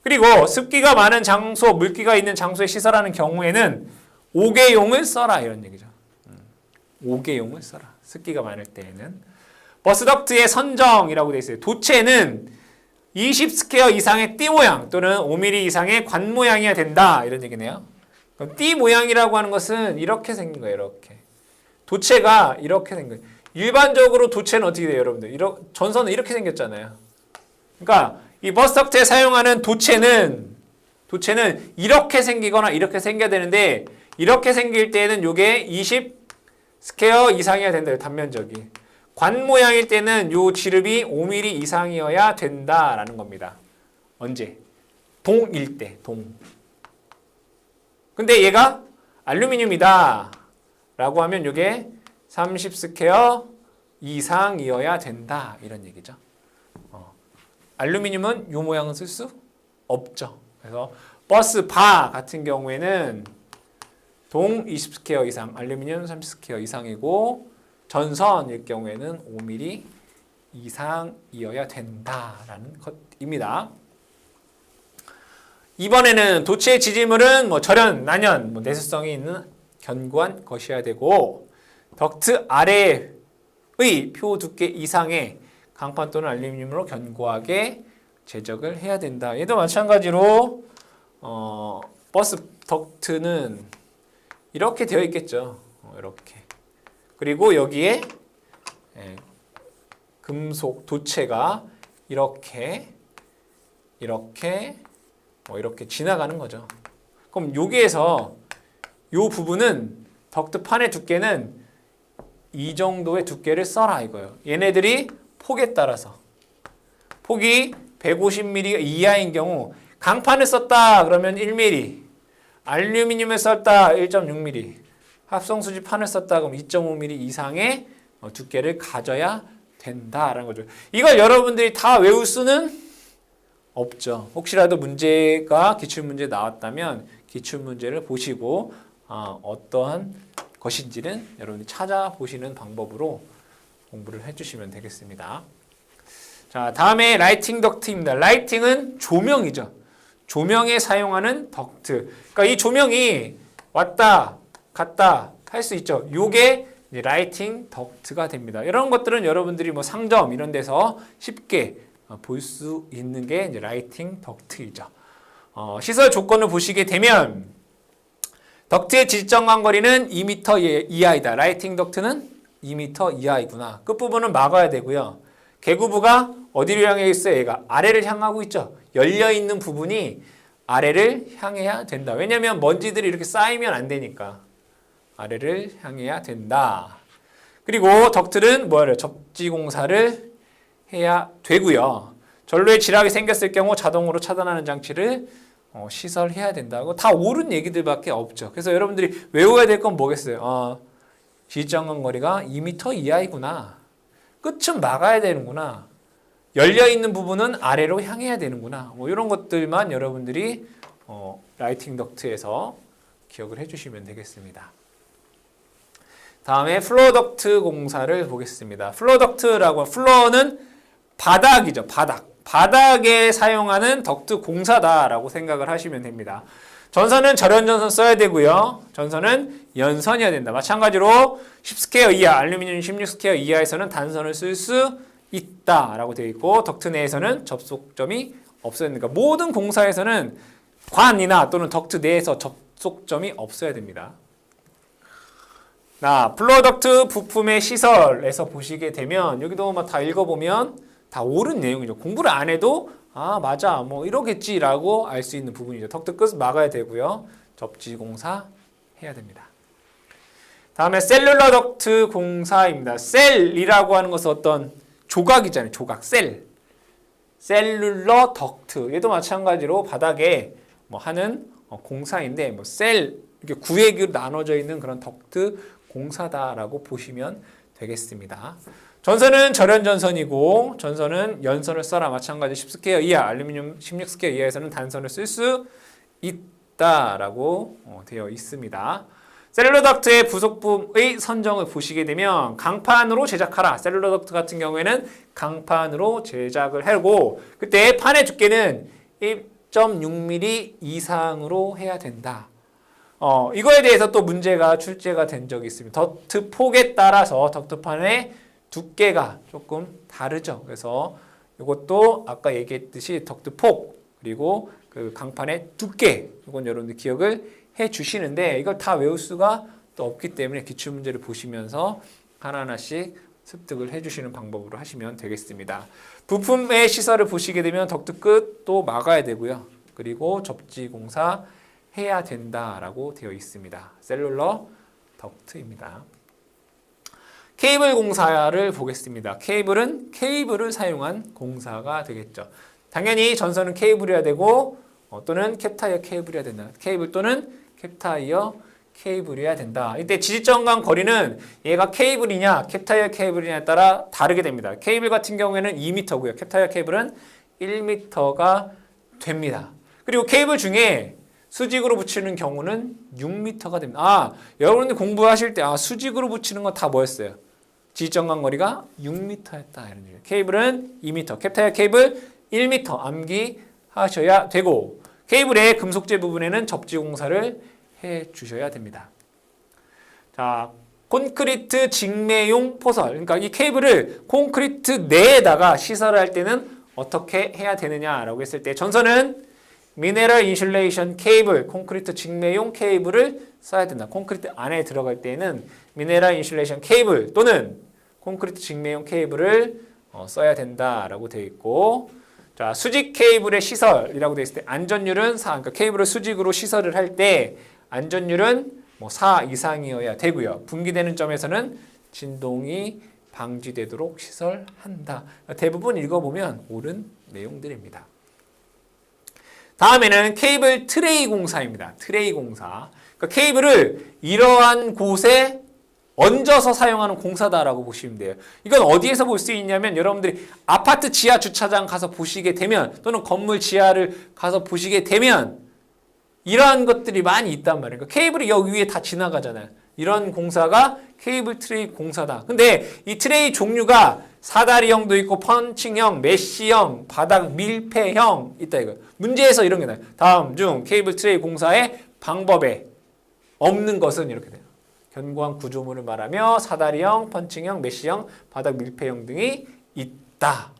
그리고 습기가 많은 장소, 물기가 있는 장소에 시설하는 경우에는 5개용을 써라 이런 얘기죠. 5개용을 써라. 습기가 많을 때에는. 버스덕트의 선정이라고 되어 있어요. 도체는 20스퀘어 이상의 띠 모양 또는 5mm 이상의 관 모양이어야 된다 이런 얘기네요. 그럼 띠 모양이라고 하는 것은 이렇게 생긴 거예요. 이렇게. 도체가 이렇게 생긴 거예요. 일반적으로 도체는 어떻게 돼요, 여러분들? 전선은 이렇게 생겼잖아요. 그러니까 이 버스덕트에 사용하는 도체는 이렇게 생기거나 이렇게 생겨야 되는데 이렇게 생길 때에는 이게 20 스퀘어 이상이어야 된다. 단면적이. 관 모양일 때는 요 지름이 5mm 이상이어야 된다라는 겁니다. 언제? 동일 때. 동. 근데 얘가 알루미늄이다 라고 하면 이게 30 스퀘어 이상이어야 된다 이런 얘기죠. 알루미늄은 이 모양은 쓸 수 없죠. 그래서 버스 바 같은 경우에는 동 20스퀘어 이상, 알루미늄 30스퀘어 이상이고 전선일 경우에는 5mm 이상이어야 된다라는 것입니다. 이번에는 도체의 지지물은 뭐 절연, 난연, 뭐 내수성이 있는 견고한 것이어야 되고 덕트 아래의 표 두께 이상의 강판 또는 알루미늄으로 견고하게 제작을 해야 된다. 얘도 마찬가지로 버스 덕트는 이렇게 되어 있겠죠. 이렇게. 그리고 여기에 금속 도체가 이렇게 지나가는 거죠. 그럼 여기에서 이 부분은 덕트판의 두께는 이 정도의 두께를 써라 이거예요. 얘네들이 폭에 따라서 폭이 150mm 이하인 경우 강판을 썼다 그러면 1mm, 알루미늄을 썼다 1.6mm, 합성수지판을 썼다 그러면 2.5mm 이상의 두께를 가져야 된다라는 거죠. 이걸 여러분들이 다 외울 수는 없죠. 혹시라도 문제가 기출문제 나왔다면 기출문제를 보시고 어떠한 것인지는 여러분이 찾아보시는 방법으로 공부를 해주시면 되겠습니다. 자, 다음에 라이팅 덕트입니다. 라이팅은 조명이죠. 조명에 사용하는 덕트. 그러니까 이 조명이 왔다 갔다 할 수 있죠. 요게 라이팅 덕트가 됩니다. 이런 것들은 여러분들이 뭐 상점 이런 데서 쉽게 볼 수 있는 게 이제 라이팅 덕트이죠. 시설 조건을 보시게 되면 덕트의 지지점 간거리는 2m 이하이다. 라이팅 덕트는 2m 이하이구나. 끝부분은 막아야 되고요. 개구부가 어디를 향해 있어요? 얘가 아래를 향하고 있죠. 열려있는 부분이 아래를 향해야 된다. 왜냐하면 먼지들이 이렇게 쌓이면 안 되니까. 아래를 향해야 된다. 그리고 덕트는 뭐예요? 접지 공사를 해야 되고요. 전로에 지락이 생겼을 경우 자동으로 차단하는 장치를 시설해야 된다고 다 옳은 얘기들밖에 없죠. 그래서 여러분들이 외워야 될 건 뭐겠어요? 지지점 간거리가 2m 이하이구나. 끝은 막아야 되는구나. 열려있는 부분은 아래로 향해야 되는구나. 뭐 이런 것들만 여러분들이 라이팅 덕트에서 기억을 해주시면 되겠습니다. 다음에 플로어 덕트 공사를 보겠습니다. 플로어 덕트라고 플로어는 바닥이죠. 바닥에 사용하는 덕트 공사다라고 생각을 하시면 됩니다. 전선은 절연전선 써야 되고요. 전선은 연선이어야 된다. 마찬가지로 10스퀘어 이하, 알루미늄 16스퀘어 이하에서는 단선을 쓸 수 있다라고 되어 있고 덕트 내에서는 접속점이 없어야 됩니다. 모든 공사에서는 관이나 또는 덕트 내에서 접속점이 없어야 됩니다. 플로어 덕트 부품의 시설에서 보시게 되면 여기도 막 다 읽어보면 다 옳은 내용이죠. 공부를 안 해도 맞아 뭐 이러겠지라고 알 수 있는 부분이죠. 덕트 끝 막아야 되고요. 접지 공사 해야 됩니다. 다음에 셀룰러 덕트 공사입니다. 셀이라고 하는 것은 어떤 조각이잖아요. 조각, 셀룰러 덕트. 얘도 마찬가지로 바닥에 뭐 하는 공사인데 뭐 셀 이렇게 구획으로 나눠져 있는 그런 덕트 공사다라고 보시면 되겠습니다. 전선은 절연전선이고 전선은 연선을 써라. 마찬가지 10스퀘어 이하, 알루미늄 16스퀘어 이하에서는 단선을 쓸 수 있다라고 되어 있습니다. 셀룰러 덕트의 부속품의 선정을 보시게 되면 강판으로 제작하라. 셀룰러 덕트 같은 경우에는 강판으로 제작을 하고 그때 판의 두께는 1.6mm 이상으로 해야 된다. 이거에 대해서 또 문제가 출제가 된 적이 있습니다. 덕트 폭에 따라서 덕트판의 두께가 조금 다르죠. 그래서 이것도 아까 얘기했듯이 덕트 폭 그리고 그 강판의 두께 이건 여러분들 기억을 해 주시는데 이걸 다 외울 수가 또 없기 때문에 기출문제를 보시면서 하나하나씩 습득을 해주시는 방법으로 하시면 되겠습니다. 부품의 시설을 보시게 되면 덕트 끝도 막아야 되고요. 그리고 접지 공사 해야 된다라고 되어 있습니다. 셀룰러 덕트입니다. 케이블 공사를 보겠습니다. 케이블은 케이블을 사용한 공사가 되겠죠. 당연히 전선은 케이블이어야 되고 또는 캡타이어 케이블이어야 된다. 케이블 또는 캡타이어 케이블이어야 된다. 이때 지지점간 거리는 얘가 케이블이냐 캡타이어 케이블이냐에 따라 다르게 됩니다. 케이블 같은 경우에는 2m고요. 캡타이어 케이블은 1m가 됩니다. 그리고 케이블 중에 수직으로 붙이는 경우는 6m가 됩니다. 여러분들 공부하실 때 수직으로 붙이는 건 다 뭐였어요? 지지점간 거리가 6m였다. 이런 얘기예요. 케이블은 2m, 캡타이어 케이블 1m 암기하셔야 되고 케이블의 금속재 부분에는 접지 공사를 해 주셔야 됩니다. 자, 콘크리트 직매용 포설. 그러니까 이 케이블을 콘크리트 내에다가 시설을 할 때는 어떻게 해야 되느냐라고 했을 때 전선은 미네랄 인슐레이션 케이블, 콘크리트 직매용 케이블을 써야 된다. 콘크리트 안에 들어갈 때는 미네랄 인슐레이션 케이블 또는 콘크리트 직매용 케이블을 써야 된다라고 되어 있고 자, 수직 케이블의 시설이라고 되어 있을 때 안전율은 4, 그러니까 케이블을 수직으로 시설을 할 때 안전율은 4 이상이어야 되고요. 분기되는 점에서는 진동이 방지되도록 시설한다. 대부분 읽어보면 옳은 내용들입니다. 다음에는 케이블 트레이 공사입니다. 트레이 공사. 그러니까 케이블을 이러한 곳에 얹어서 사용하는 공사다라고 보시면 돼요. 이건 어디에서 볼 수 있냐면 여러분들이 아파트 지하 주차장 가서 보시게 되면 또는 건물 지하를 가서 보시게 되면 이러한 것들이 많이 있단 말이에요. 그러니까 케이블이 여기 위에 다 지나가잖아요. 이런 공사가 케이블 트레이 공사다. 근데 이 트레이 종류가 사다리형도 있고 펀칭형, 메쉬형, 바닥 밀폐형 있다 이거. 문제에서 이런 게 나요. 다음 중 케이블 트레이 공사의 방법에 없는 것은 이렇게 돼요. 견고한 구조물을 말하며 사다리형, 펀칭형, 메쉬형, 바닥 밀폐형 등이 있다.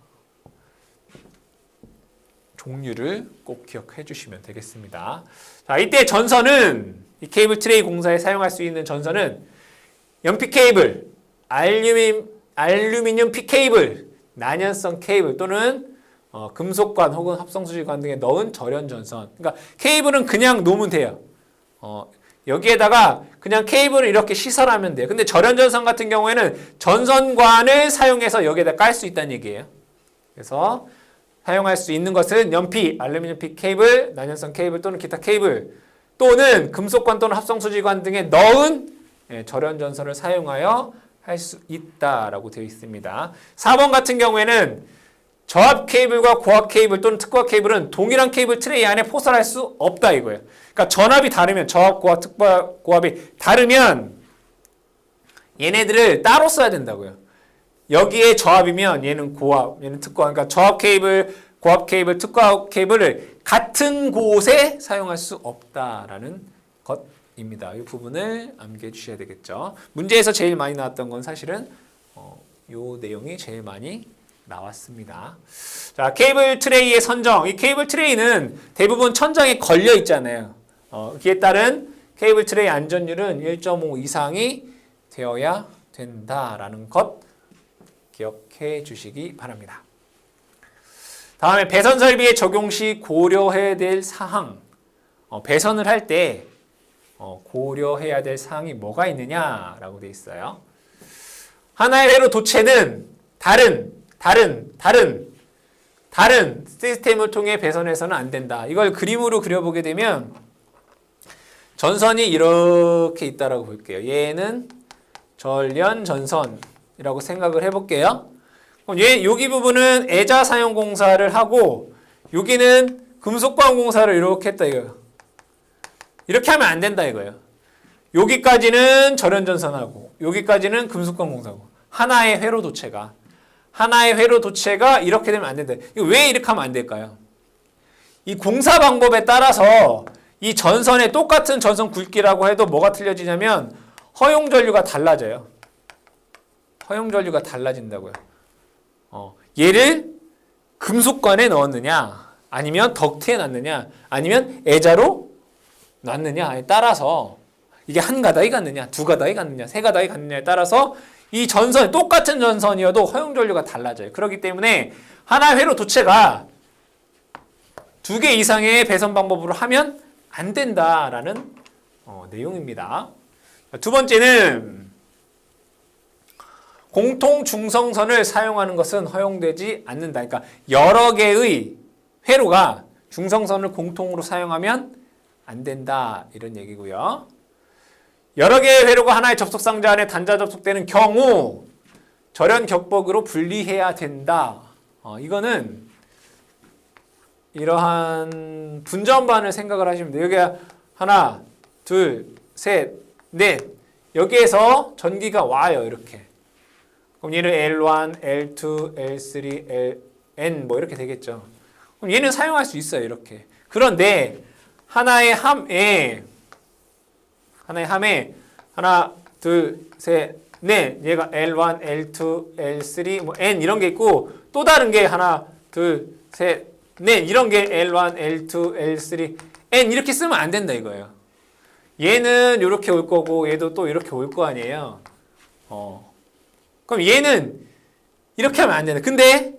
종류를 꼭 기억해 주시면 되겠습니다. 자, 이때 전선은 이 케이블 트레이 공사에 사용할 수 있는 전선은 연피 케이블, 알루미늄 피 케이블, 난연성 케이블 또는 금속관 혹은 합성수지관 등에 넣은 절연 전선. 그러니까 케이블은 그냥 놓으면 돼요. 여기에다가 그냥 케이블을 이렇게 시설하면 돼요. 근데 절연 전선 같은 경우에는 전선관을 사용해서 여기에다 깔 수 있다는 얘기예요. 그래서 사용할 수 있는 것은 연피, 알루미늄 피 케이블, 난연성 케이블 또는 기타 케이블 또는 금속관 또는 합성수지관 등에 넣은 절연 전선을 사용하여 할 수 있다라고 되어 있습니다. 4번 같은 경우에는 저압 케이블과 고압 케이블 또는 특고압 케이블은 동일한 케이블 트레이 안에 포설할 수 없다 이거예요. 그러니까 전압이 다르면 저압, 고압, 특고압이 다르면 얘네들을 따로 써야 된다고요. 여기에 저압이면 얘는 고압, 얘는 특고압. 그러니까 저압 케이블, 고압 케이블, 특고압 케이블을 같은 곳에 사용할 수 없다라는 것입니다. 이 부분을 암기해 주셔야 되겠죠. 문제에서 제일 많이 나왔던 건 사실은 요 내용이 제일 많이 나왔습니다. 자, 케이블 트레이의 선정. 이 케이블 트레이는 대부분 천장에 걸려 있잖아요. 이에 따른 케이블 트레이 안전율은 1.5 이상이 되어야 된다라는 것 기억해 주시기 바랍니다. 다음에 배선 설비의 적용 시 고려해야 될 사항. 배선을 할 때 고려해야 될 사항이 뭐가 있느냐라고 되어 있어요. 하나의 회로 도체는 다른 시스템을 통해 배선해서는 안 된다. 이걸 그림으로 그려보게 되면 전선이 이렇게 있다라고 볼게요. 얘는 전련 전선이라고 생각을 해볼게요. 그럼 여기 부분은 애자 사용 공사를 하고 여기는 금속광 공사를 이렇게 했다 이거예요. 이렇게 하면 안 된다 이거예요. 여기까지는 절연 전선하고 여기까지는 금속광 공사고 하나의 회로 도체가 이렇게 되면 안 된다. 이거 왜 이렇게 하면 안 될까요? 이 공사 방법에 따라서 이 전선의 똑같은 전선 굵기라고 해도 뭐가 틀려지냐면 허용 전류가 달라져요. 허용 전류가 달라진다고요. 얘를 금속관에 넣었느냐 아니면 덕트에 놨느냐 아니면 애자로 놨느냐에 따라서 이게 한 가닥이 갔느냐 두 가닥이 갔느냐 세 가닥이 갔느냐에 따라서 이 전선 똑같은 전선이어도 허용 전류가 달라져요. 그렇기 때문에 하나의 회로 도체가 2개 이상의 배선 방법으로 하면 안 된다라는 내용입니다. 두 번째는 공통 중성선을 사용하는 것은 허용되지 않는다. 그러니까 여러 개의 회로가 중성선을 공통으로 사용하면 안 된다 이런 얘기고요. 여러 개의 회로가 하나의 접속상자 안에 단자 접속되는 경우 절연 격법으로 분리해야 된다. 이거는 이러한 분전반을 생각을 하시면 돼요. 여기 하나, 둘, 셋, 넷 여기에서 전기가 와요. 이렇게. 그럼 얘는 L1, L2, L3, Ln 뭐 이렇게 되겠죠. 그럼 얘는 사용할 수 있어요. 이렇게. 그런데 하나의 함에 하나, 둘, 셋, 넷 얘가 L1, L2, L3, 뭐 N 이런 게 있고 또 다른 게 하나, 둘, 셋, 넷 이런 게 L1, L2, L3, N 이렇게 쓰면 안 된다 이거예요. 얘는 이렇게 올 거고 얘도 또 이렇게 올 거 아니에요. 그럼 얘는 이렇게 하면 안 된다. 근데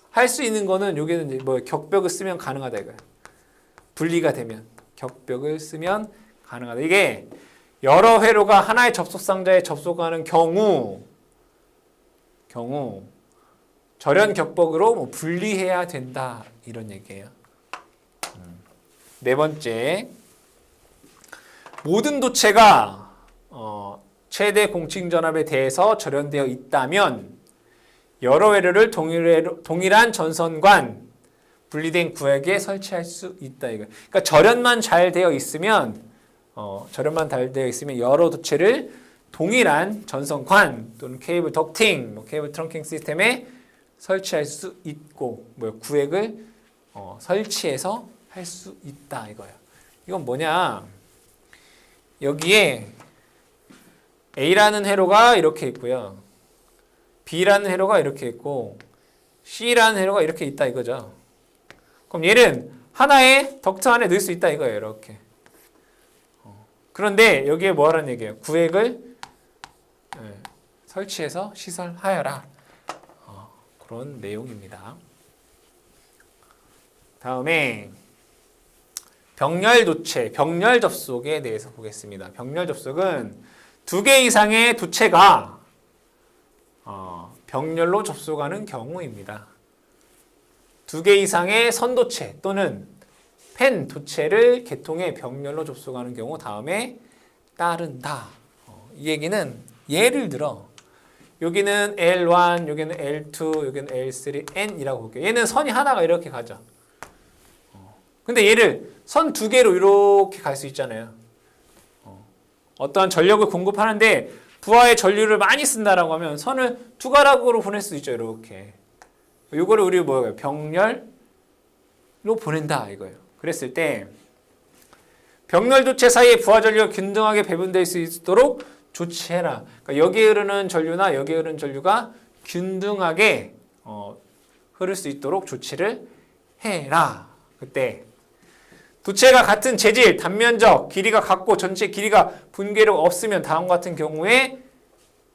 할 수 있는 거는 여기는 이제 뭐 격벽을 쓰면 가능하다 이거예요. 분리가 되면 격벽을 쓰면 가능하다. 이게 여러 회로가 하나의 접속상자에 접속하는 경우 절연 격벽으로 뭐 분리해야 된다 이런 얘기예요. 네 번째, 모든 도체가 최대 공칭 전압에 대해서 절연되어 있다면 여러 회로를 동일한 전선관 분리된 구역에 설치할 수 있다 이거. 그러니까 절연만 잘 되어 있으면 여러 도체를 동일한 전선관 또는 케이블 덕팅, 뭐 케이블 트렁킹 시스템에 설치할 수 있고 구획을 설치해서 할 수 있다 이거예요. 이건 뭐냐? 여기에 A라는 회로가 이렇게 있고요. B라는 회로가 이렇게 있고 C라는 회로가 이렇게 있다 이거죠. 그럼 얘는 하나의 덕트 안에 넣을 수 있다 이거예요. 이렇게. 그런데 여기에 뭐 하라는 얘기예요? 구획을 설치해서 시설하여라. 그런 내용입니다. 다음에 병렬 도체, 병렬 접속에 대해서 보겠습니다. 병렬 접속은 2개 이상의 도체가 병렬로 접속하는 경우입니다. 2개 이상의 선도체 또는 펜 도체를 계통의 병렬로 접속하는 경우 다음에 따른다. 이 얘기는 예를 들어 여기는 L1, 여기는 L2, 여기는 L3, N이라고 볼게요. 얘는 선이 하나가 이렇게 가죠. 근데 얘를 선 2개로 이렇게 갈 수 있잖아요. 어떠한 전력을 공급하는데 부하의 전류를 많이 쓴다라고 하면 선을 두 가락으로 보낼 수 있죠. 이렇게. 요거를 우리 뭐예요? 병렬로 보낸다 이거예요. 그랬을 때 병렬 도체 사이에 부하 전류가 균등하게 배분될 수 있도록 조치해라. 그러니까 여기에 흐르는 전류나 여기에 흐르는 전류가 균등하게 흐를 수 있도록 조치를 해라. 그때 도체가 같은 재질, 단면적, 길이가 같고 전체 길이가 분계로 없으면 다음과 같은 경우에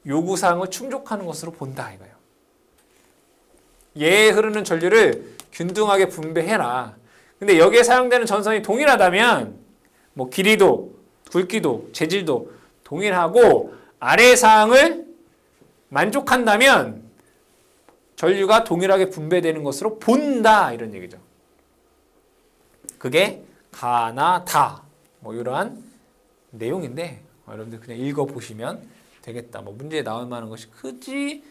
요구사항을 충족하는 것으로 본다 이거예요. 얘에 흐르는 전류를 균등하게 분배해라. 근데 여기에 사용되는 전선이 동일하다면 뭐 길이도, 굵기도, 재질도 동일하고 아래 사항을 만족한다면 전류가 동일하게 분배되는 것으로 본다 이런 얘기죠. 그게 가나 다 뭐 이러한 내용인데 여러분들 그냥 읽어보시면 되겠다. 뭐 문제에 나올 만한 것이 크지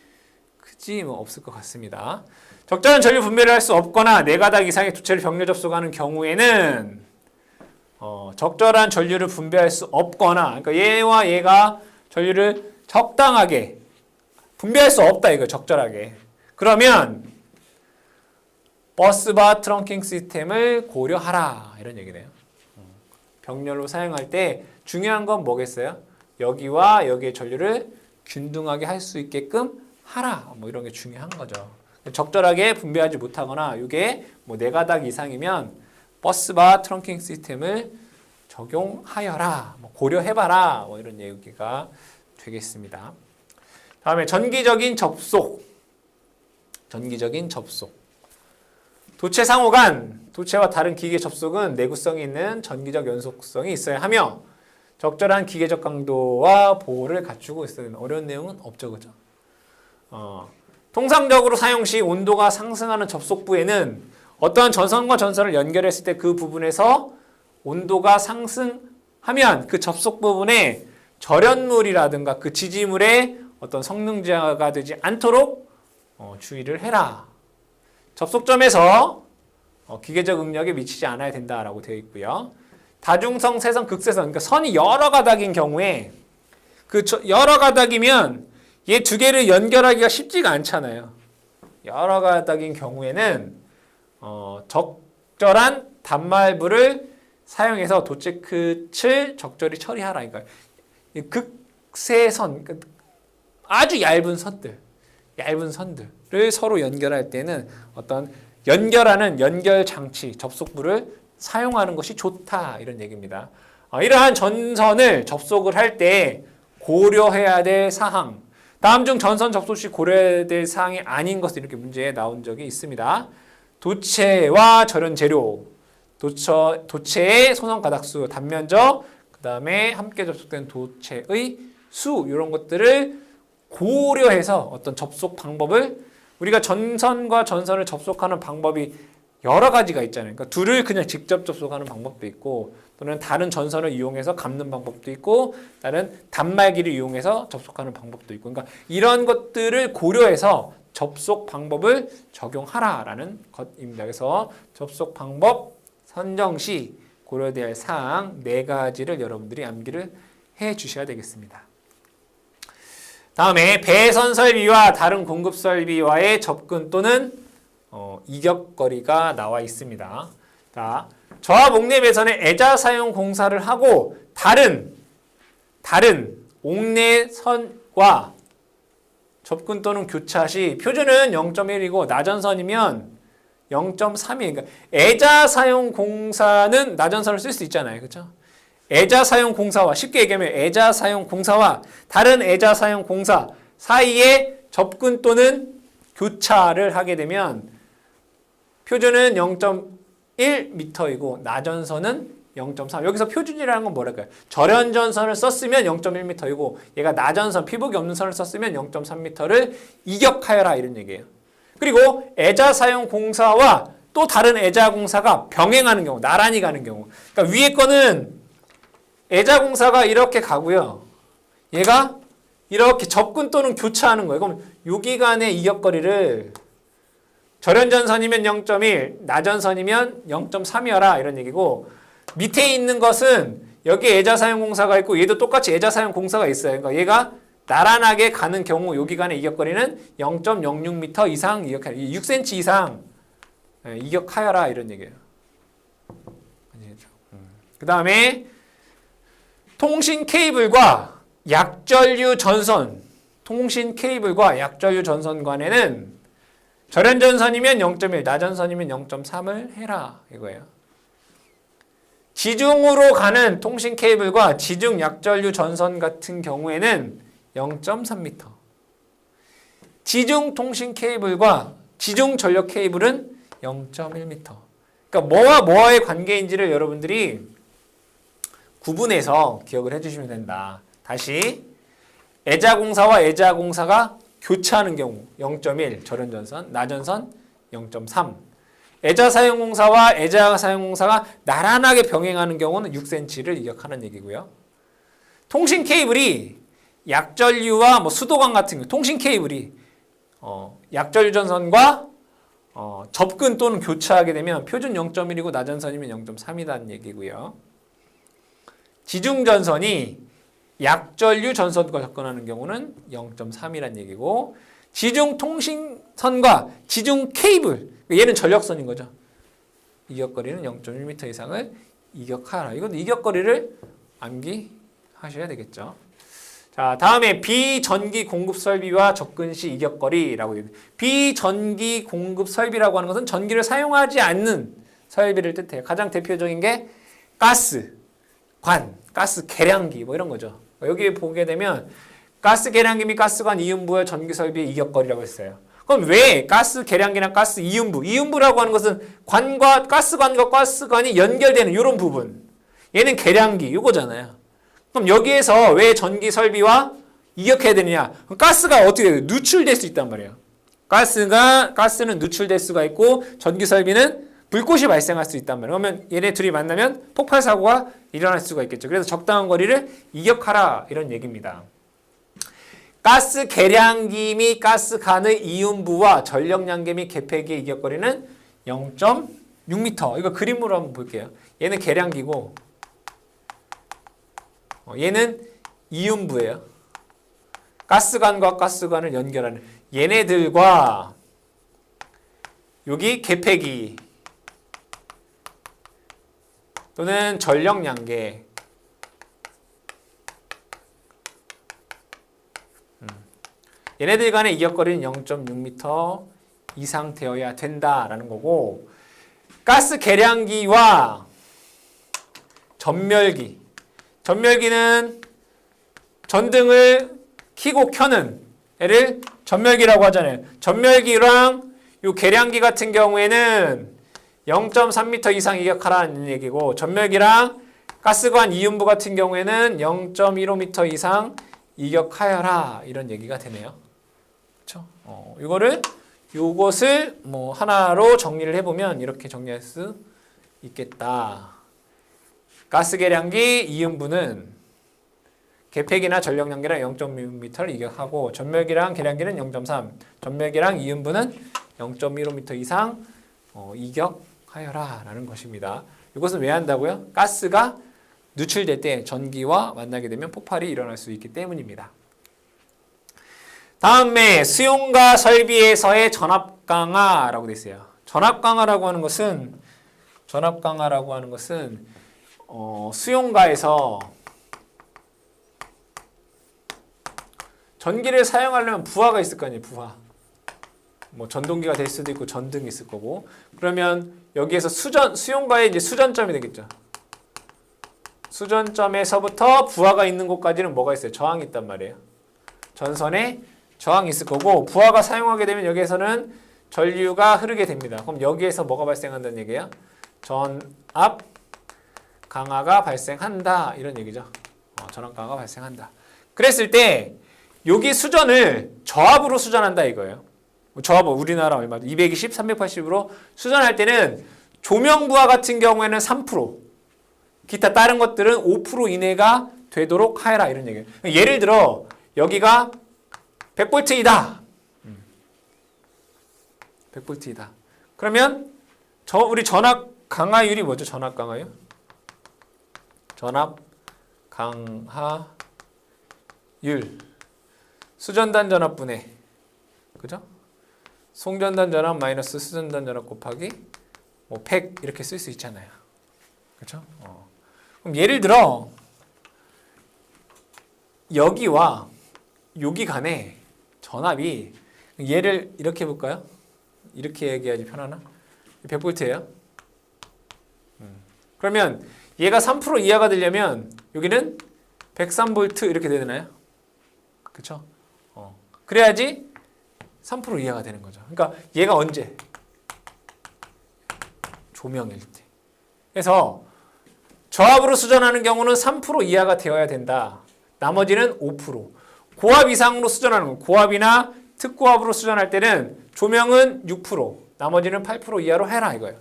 뭐 없을 것 같습니다. 적절한 전류 분배를 할 수 없거나 네 가닥 이상의 도체를 병렬 접속하는 경우에는 적절한 전류를 분배할 수 없거나 그러니까 얘와 얘가 전류를 적당하게 분배할 수 없다 이거 적절하게. 그러면 버스바 트렁킹 시스템을 고려하라 이런 얘기네요. 병렬로 사용할 때 중요한 건 뭐겠어요? 여기와 여기의 전류를 균등하게 할 수 있게끔 하라 뭐 이런 게 중요한 거죠. 적절하게 분배하지 못하거나 이게 뭐 네 가닥 이상이면 버스바 트렁킹 시스템을 적용하여라 뭐 고려해봐라 뭐 이런 얘기가 되겠습니다. 다음에 전기적인 접속. 도체 상호 간 도체와 다른 기계 접속은 내구성이 있는 전기적 연속성이 있어야 하며 적절한 기계적 강도와 보호를 갖추고 있어야 되는 어려운 내용은 없죠. 그죠? 통상적으로 사용 시 온도가 상승하는 접속부에는 어떠한 전선과 전선을 연결했을 때 그 부분에서 온도가 상승하면 그 접속 부분에 절연물이라든가 그 지지물에 어떤 성능 저하가 되지 않도록 주의를 해라. 접속점에서 기계적 응력에 미치지 않아야 된다라고 되어 있고요. 다중성, 세선, 극세선, 그러니까 선이 여러 가닥인 경우에 그 여러 가닥이면 얘 두 개를 연결하기가 쉽지가 않잖아요. 여러 가닥인 경우에는 적절한 단말부를 사용해서 도체 끝을 적절히 처리하라. 그러니까 극세선, 그러니까 아주 얇은 선들을 서로 연결할 때는 어떤 연결하는 연결 장치, 접속부를 사용하는 것이 좋다 이런 얘기입니다. 이러한 전선을 접속을 할 때 고려해야 될 사항, 다음 중 전선 접속 시 고려해야 될 사항이 아닌 것은 이렇게 문제에 나온 적이 있습니다. 도체와 절연 재료, 도체의 소선 가닥수, 단면적, 그 다음에 함께 접속된 도체의 수 이런 것들을 고려해서 어떤 접속 방법을 우리가 전선과 전선을 접속하는 방법이 여러 가지가 있잖아요. 그러니까 둘을 그냥 직접 접속하는 방법도 있고 또는 다른 전선을 이용해서 감는 방법도 있고 다른 단말기를 이용해서 접속하는 방법도 있고 그러니까 이런 것들을 고려해서 접속 방법을 적용하라라는 것입니다. 그래서 접속 방법 선정 시 고려돼야 할 사항 4가지를 여러분들이 암기를 해 주셔야 되겠습니다. 다음에 배선 설비와 다른 공급 설비와의 접근 또는 이격거리가 나와 있습니다. 자, 저하 목내 배선의 애자 사용 공사를 하고 다른 옥내선과 접근 또는 교차 시 표준은 0.1이고 나전선이면 0.3이 그러니까 애자 사용 공사는 나전선을 쓸 수 있잖아요. 그렇죠? 애자 사용 공사와 쉽게 얘기하면 애자 사용 공사와 다른 애자 사용 공사 사이에 접근 또는 교차를 하게 되면 표준은 0.1m이고 나전선은 0.3. 여기서 표준이라는 건 뭐랄까요? 절연전선을 썼으면 0.1m이고 얘가 나전선, 피복이 없는 선을 썼으면 0.3m를 이격하여라 이런 얘기예요. 그리고 애자 사용 공사와 또 다른 애자 공사가 병행하는 경우, 나란히 가는 경우. 그러니까 위에 거는 애자 공사가 이렇게 가고요. 얘가 이렇게 접근 또는 교차하는 거예요. 그럼 여기 간의 이격거리를 절연전선이면 0.1, 나전선이면 0.3이어라 이런 얘기고 밑에 있는 것은 여기 애자 사용 공사가 있고 얘도 똑같이 애자 사용 공사가 있어요. 그러니까 얘가 나란하게 가는 경우 요 기간의 이격거리는 0.06m 이상 이격하여라. 6cm 이상 이격하여라 이런 얘기예요. 그 다음에 통신 케이블과 약전류 전선, 통신 케이블과 약전류 전선 간에는 절연전선이면 0.1, 나전선이면 0.3을 해라 이거예요. 지중으로 가는 통신 케이블과 지중 약전류 전선 같은 경우에는 0.3m. 지중 통신 케이블과 지중 전력 케이블은 0.1m. 그러니까 뭐와 뭐와의 관계인지를 여러분들이 구분해서 기억을 해주시면 된다. 다시 애자공사와 애자공사가 교차하는 경우 0.1 절연전선, 나전선 0.3 애자사용공사와 애자사용공사가 나란하게 병행하는 경우는 6cm를 이격하는 얘기고요. 통신 케이블이 약전류와 뭐 수도관 같은 경우 통신 케이블이 약전류 전선과 접근 또는 교차하게 되면 표준 0.1이고 나전선이면 0.3이라는 얘기고요. 지중전선이 약전류 전선과 접근하는 경우는 0.3이라는 얘기고 지중통신선과 지중 케이블 얘는 전력선인 거죠. 이격거리는 0.1m 이상을 이격하라. 이건 이격거리를 암기하셔야 되겠죠. 자, 다음에 비전기 공급 설비와 접근 시 이격거리라고 되어 있습니다. 비전기 공급 설비라고 하는 것은 전기를 사용하지 않는 설비를 뜻해요. 가장 대표적인 게 가스, 관, 가스 계량기 뭐 이런 거죠. 여기 보게 되면 가스 계량기 및 가스관 이음부의 전기 설비의 이격거리라고 했어요. 그럼 왜 가스 계량기나 가스 이음부라고 하는 것은 관과 가스관과 가스관이 연결되는 이런 부분. 얘는 계량기 이거잖아요. 그럼 여기에서 왜 전기 설비와 이격해야 되느냐? 그럼 가스가 어떻게 돼요? 누출될 수 있단 말이에요. 가스는 누출될 수가 있고 전기 설비는 불꽃이 발생할 수 있단 말이에요. 그러면 얘네 둘이 만나면 폭발 사고가 일어날 수가 있겠죠. 그래서 적당한 거리를 이격하라 이런 얘기입니다. 가스 계량기 및 가스관의 이음부와 전력량계 및 개폐기의 이격거리는 0.6m. 이거 그림으로 한번 볼게요. 얘는 계량기고 얘는 이음부예요. 가스관과 가스관을 연결하는 얘네들과 여기 개폐기 또는 전력량계 얘네들 간의 이격거리는 0.6m 이상 되어야 된다라는 거고 가스 계량기와 전멸기는 전등을 켜고 켜는 애를 전멸기라고 하잖아요. 전멸기랑 요 계량기 같은 경우에는 0.3m 이상 이격하라는 얘기고 전멸기랑 가스관 이음부 같은 경우에는 0.15m 이상 이격하여라 이런 얘기가 되네요. 그렇죠? 요것을 뭐 하나로 정리를 해보면 이렇게 정리할 수 있겠다. 가스 계량기 이음부는 개폐기나 전력량계랑 0.6m를 이격하고 전멸기랑 계량기는 0.3, 전멸기랑 이음부는 0.15m 이상 이격하여라 라는 것입니다. 이것은 왜 한다고요? 가스가 누출될 때 전기와 만나게 되면 폭발이 일어날 수 있기 때문입니다. 다음에 수용가 설비에서의 전압 강화라고 되어 있어요. 전압 강화라고 하는 것은 수용가에서 전기를 사용하려면 부하가 있을 거 아니에요. 부하. 뭐 전동기가 될 수도 있고 전등이 있을 거고. 그러면 여기에서 수용가에 이제 수전점이 되겠죠. 수전점에서부터 부하가 있는 곳까지는 뭐가 있어요? 저항이 있단 말이에요. 전선에 저항이 있을 거고 부하가 사용하게 되면 여기에서는 전류가 흐르게 됩니다. 그럼 여기에서 뭐가 발생한다는 얘기예요? 전압 강화가 발생한다 이런 얘기죠. 전압 강화가 발생한다. 그랬을 때 여기 수전을 저압으로 수전한다 이거예요. 저압 우리나라 얼마 220, 380으로 수전할 때는 조명부하 같은 경우에는 3%, 기타 다른 것들은 5% 이내가 되도록 하여라 이런 얘기예요. 예를 들어 여기가 100V이다. 100V이다. 그러면 우리 전압 강화율이 뭐죠? 전압 강화율? 전압 강화율. 수전단 전압분의, 그죠? 송전단 전압 마이너스 수전단 전압 곱하기 뭐 100 이렇게 쓸 수 있잖아요. 그렇죠? 그럼 예를 들어 여기와 여기 간에 전압이, 얘를 이렇게 해볼까요? 이렇게 얘기해야지 편하나? 100V예요. 그러면 얘가 3% 이하가 되려면 여기는 103V 이렇게 되나요? 그렇죠? 그래야지 3% 이하가 되는 거죠. 그러니까 얘가 언제? 조명일 때. 그래서 저압으로 수전하는 경우는 3% 이하가 되어야 된다. 나머지는 5%. 고압 이상으로 수전하는 거. 고압이나 특고압으로 수전할 때는 조명은 6%, 나머지는 8% 이하로 해라 이거예요.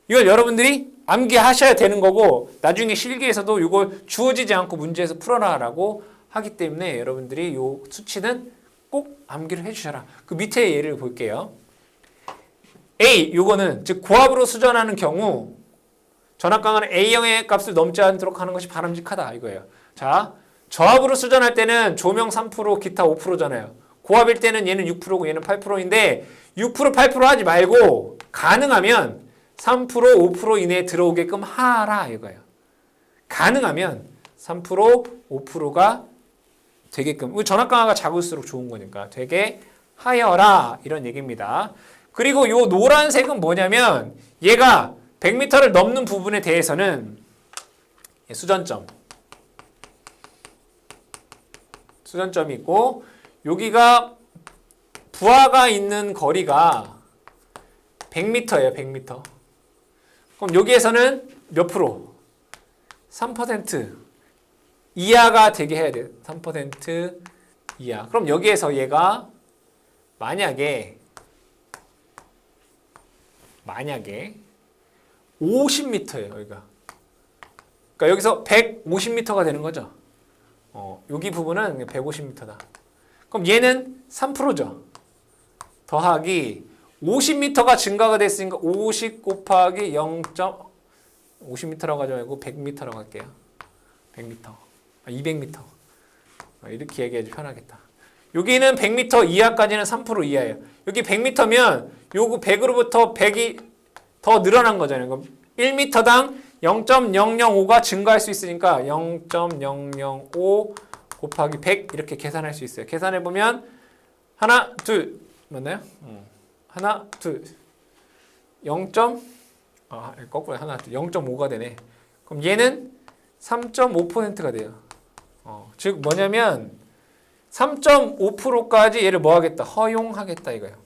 이걸 여러분들이 암기하셔야 되는 거고, 나중에 실기에서도 이걸 주어지지 않고 문제에서 풀어라라고 하기 때문에 여러분들이 이 수치는 꼭 암기를 해주셔라. 그 밑에 예를 볼게요. A, 요거는 즉 고압으로 수전하는 경우 전압 강화는 A형의 값을 넘지 않도록 하는 것이 바람직하다 이거예요. 자, 저압으로 수전할 때는 조명 3%, 기타 5%잖아요. 고압일 때는 얘는 6%고 얘는 8%인데 6%, 8% 하지 말고 가능하면 3%, 5% 이내에 들어오게끔 하라 이거예요. 가능하면 3%, 5%가 되게끔, 전압 강화가 작을수록 좋은 거니까 되게 하여라 이런 얘기입니다. 그리고 요 노란색은 뭐냐면 얘가 100m를 넘는 부분에 대해서는 수전점이 있고, 여기가 부하가 있는 거리가 100m예요. 100m. 그럼 여기에서는 몇 프로? 3% 이하가 되게 해야 돼요. 3% 이하. 그럼 여기에서 얘가 만약에 50m예요. 여기가. 그러니까 여기서 150m가 되는 거죠. 여기 부분은 150m다. 그럼 얘는 3%죠. 더하기 50m가 증가가 됐으니까 50 곱하기 50m라고 하지 말고 100m라고 할게요. 100m. 200m. 이렇게 얘기해도 편하겠다. 여기는 100m 이하까지는 3% 이하예요. 여기 100m면 요거 100으로부터 100이 더 늘어난 거잖아요. 그럼 1m당 0.005가 증가할 수 있으니까 0.005 곱하기 100 이렇게 계산할 수 있어요. 계산해보면 하나, 둘 맞나요? 하나, 둘 거꾸로 하나, 둘 0.5가 되네. 그럼 얘는 3.5%가 돼요. 즉 뭐냐면 3.5%까지 얘를 뭐 하겠다? 허용하겠다 이거예요.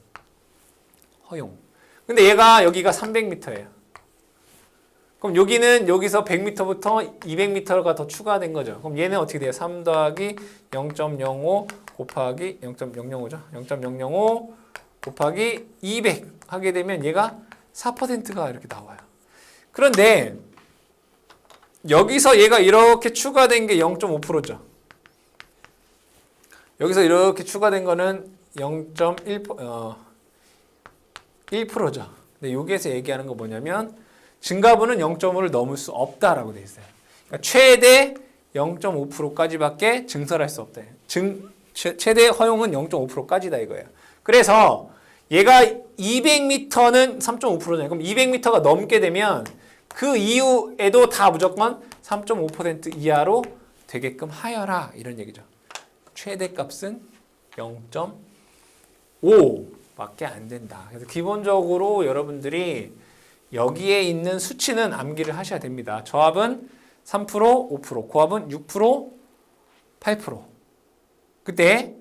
허용. 근데 얘가 여기가 300m예요. 그럼 여기는 여기서 100m부터 200m가 더 추가된 거죠. 그럼 얘는 어떻게 돼요? 3 더하기 0.05 곱하기 0.005죠. 0.005 곱하기 200 하게 되면 얘가 4%가 이렇게 나와요. 그런데 여기서 얘가 이렇게 추가된 게 0.5%죠. 여기서 이렇게 추가된 거는 1%죠. 근데 여기에서 얘기하는 거 뭐냐면 증가분은 0.5를 넘을 수 없다라고 돼 있어요. 그러니까 최대 0.5%까지밖에 증설할 수 없다. 최대 허용은 0.5%까지다 이거예요. 그래서 얘가 200m는 3.5%잖아요. 그럼 200m가 넘게 되면 그 이후에도 다 무조건 3.5% 이하로 되게끔 하여라 이런 얘기죠. 최대값은 0.5밖에 안 된다. 그래서 기본적으로 여러분들이 여기에 있는 수치는 암기를 하셔야 됩니다. 저압은 3%, 5%, 고압은 6%, 8%. 그때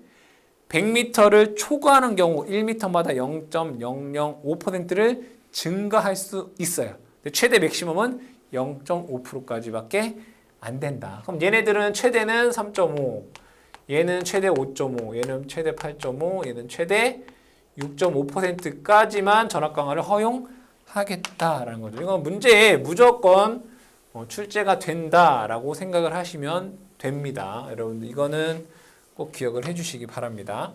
100m를 초과하는 경우 1m마다 0.005%를 증가할 수 있어요. 최대 맥시멈은 0.5%까지밖에 안 된다. 그럼 얘네들은 최대는 3.5, 얘는 최대 5.5, 얘는 최대 8.5, 얘는 최대 6.5%까지만 전압 강화를 허용하겠다라는 거죠. 이건 문제에 무조건 출제가 된다라고 생각을 하시면 됩니다. 여러분들 이거는 꼭 기억을 해주시기 바랍니다.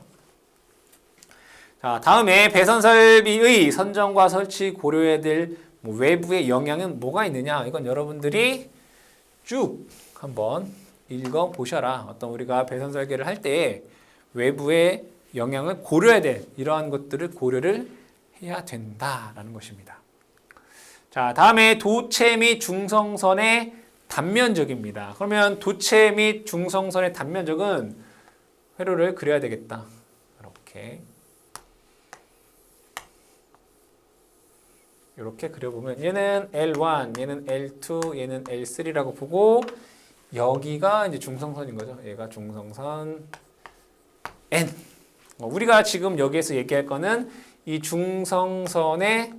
자, 다음에 배선 설비의 선정과 설치 고려해야 될 외부의 영향은 뭐가 있느냐? 이건 여러분들이 쭉 한번 읽어 보셔라. 어떤 우리가 배선 설계를 할 때 외부의 영향을 고려해야 돼. 이러한 것들을 고려를 해야 된다라는 것입니다. 자, 다음에 도체 및 중성선의 단면적입니다. 그러면 도체 및 중성선의 단면적은 회로를 그려야 되겠다. 이렇게 그려보면 얘는 L1, 얘는 L2, 얘는 L3라고 보고 여기가 이제 중성선인 거죠. 얘가 중성선 N. 우리가 지금 여기에서 얘기할 거는 이 중성선의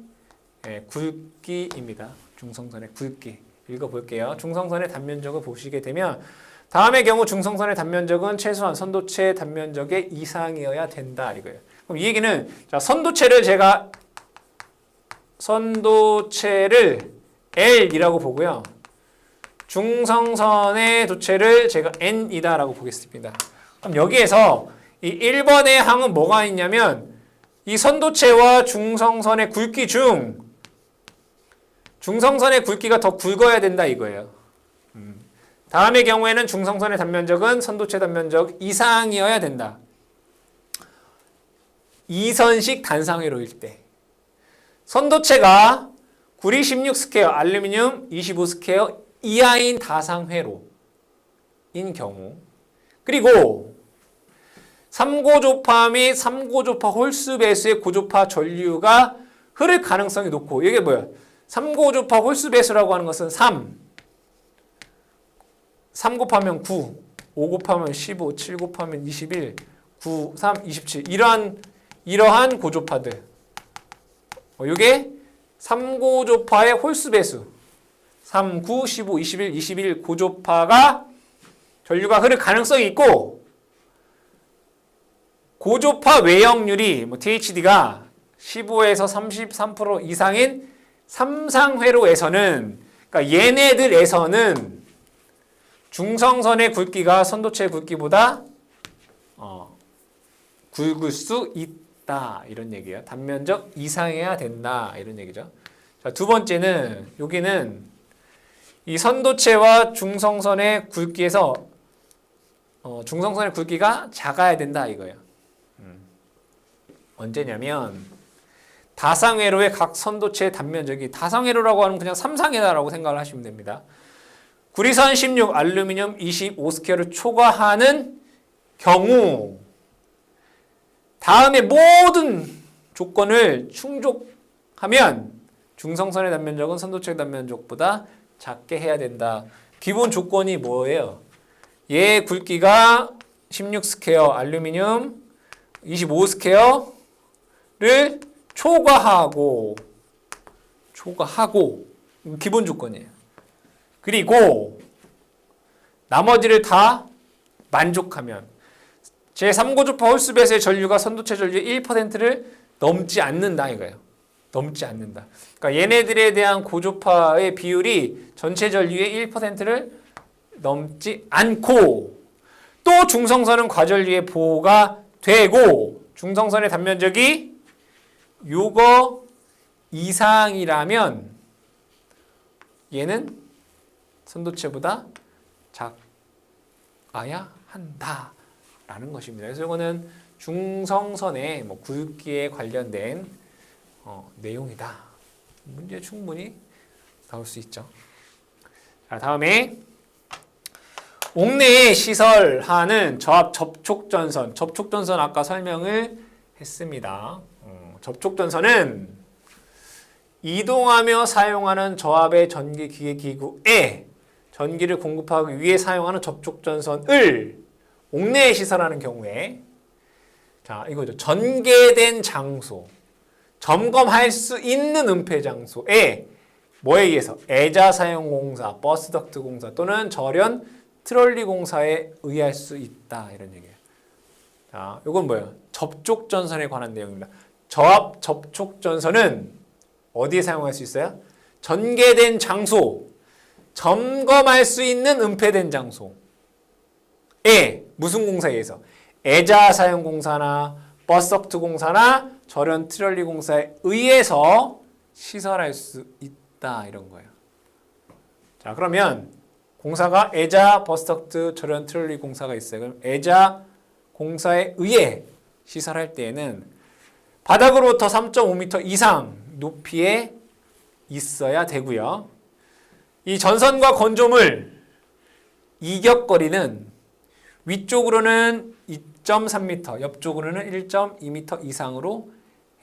굵기입니다. 중성선의 굵기. 읽어볼게요. 중성선의 단면적을 보시게 되면 다음의 경우 중성선의 단면적은 최소한 선도체 단면적의 이상이어야 된다 이거예요. 그럼 이 얘기는 자, 선도체를 L이라고 보고요. 중성선의 도체를 제가 N이다라고 보겠습니다. 그럼 여기에서 이 1번의 항은 뭐가 있냐면 이 선도체와 중성선의 굵기 중 중성선의 굵기가 더 굵어야 된다 이거예요. 다음의 경우에는 중성선의 단면적은 선도체 단면적 이상이어야 된다. 2선식 단상회로일 때 선도체가 구리 16 스퀘어, 알루미늄 25 스퀘어 이하인 다상회로인 경우 그리고 3고조파 및 3고조파 홀수 배수의 고조파 전류가 흐를 가능성이 높고 이게 뭐야? 3고조파 홀수 배수라고 하는 것은 3 곱하면 9, 5 곱하면 15, 7 곱하면 21, 9, 3, 27 이러한 고조파들 이게 3고조파의 홀수 배수 3, 9, 15, 21, 21 고조파가 전류가 흐를 가능성이 있고 고조파 외역률이 THD가 15에서 33% 이상인 삼상회로에서는 그러니까 얘네들에서는 중성선의 굵기가 선도체 굵기보다 굵을 수 있다 이런 얘기예요. 단면적 이상해야 된다 이런 얘기죠. 자, 두 번째는 여기는 이 선도체와 중성선의 굵기에서 중성선의 굵기가 작아야 된다 이거예요. 언제냐면 다상회로의 각 선도체의 단면적이 다상회로라고 하면 그냥 삼상회로라고 생각을 하시면 됩니다. 구리선 16, 알루미늄 25 스퀘어를 초과하는 경우 다음의 모든 조건을 충족하면 중성선의 단면적은 선도체의 단면적보다 작게 해야 된다. 기본 조건이 뭐예요? 얘 굵기가 16 스퀘어, 알루미늄 25 스퀘어를 초과하고 기본 조건이에요. 그리고 나머지를 다 만족하면 제3고조파 홀수배수의 전류가 선도체 전류의 1%를 넘지 않는다 이거예요. 넘지 않는다. 그러니까 얘네들에 대한 고조파의 비율이 전체 전류의 1%를 넘지 않고 또 중성선은 과전류의 보호가 되고 중성선의 단면적이 요거 이상이라면 얘는 선도체보다 작아야 한다라는 것입니다. 그래서 이거는 중성선의 굵기에 관련된 내용이다. 문제 충분히 나올 수 있죠. 자, 다음에 옥내에 시설하는 저압 접촉전선. 접촉전선 아까 설명을 했습니다. 접촉전선은 이동하며 사용하는 저압의 전기 기계 기구에 전기를 공급하기 위해 사용하는 접촉전선을 옥내에 시설하는 경우에 자 이거죠. 전개된 장소, 점검할 수 있는 은폐 장소에 뭐에 의해서 애자 사용 공사, 버스 덕트 공사 또는 절연 트롤리 공사에 의할 수 있다 이런 얘기예요. 자, 이건 뭐예요? 접촉전선에 관한 내용입니다. 저압 접촉전선은 어디에 사용할 수 있어요? 전개된 장소, 점검할 수 있는 은폐된 장소에 무슨 공사에 의해서? 애자 사용 공사나 버스 덕트 공사나 절연 트롤리 공사에 의해서 시설할 수 있다 이런 거예요. 자, 그러면 공사가 애자 버스 덕트 절연 트롤리 공사가 있어요. 그럼 애자 공사에 의해 시설할 때에는 바닥으로부터 3.5m 이상 높이에 있어야 되고요. 이 전선과 건조물 이격거리는 위쪽으로는 2.3m, 옆쪽으로는 1.2m 이상으로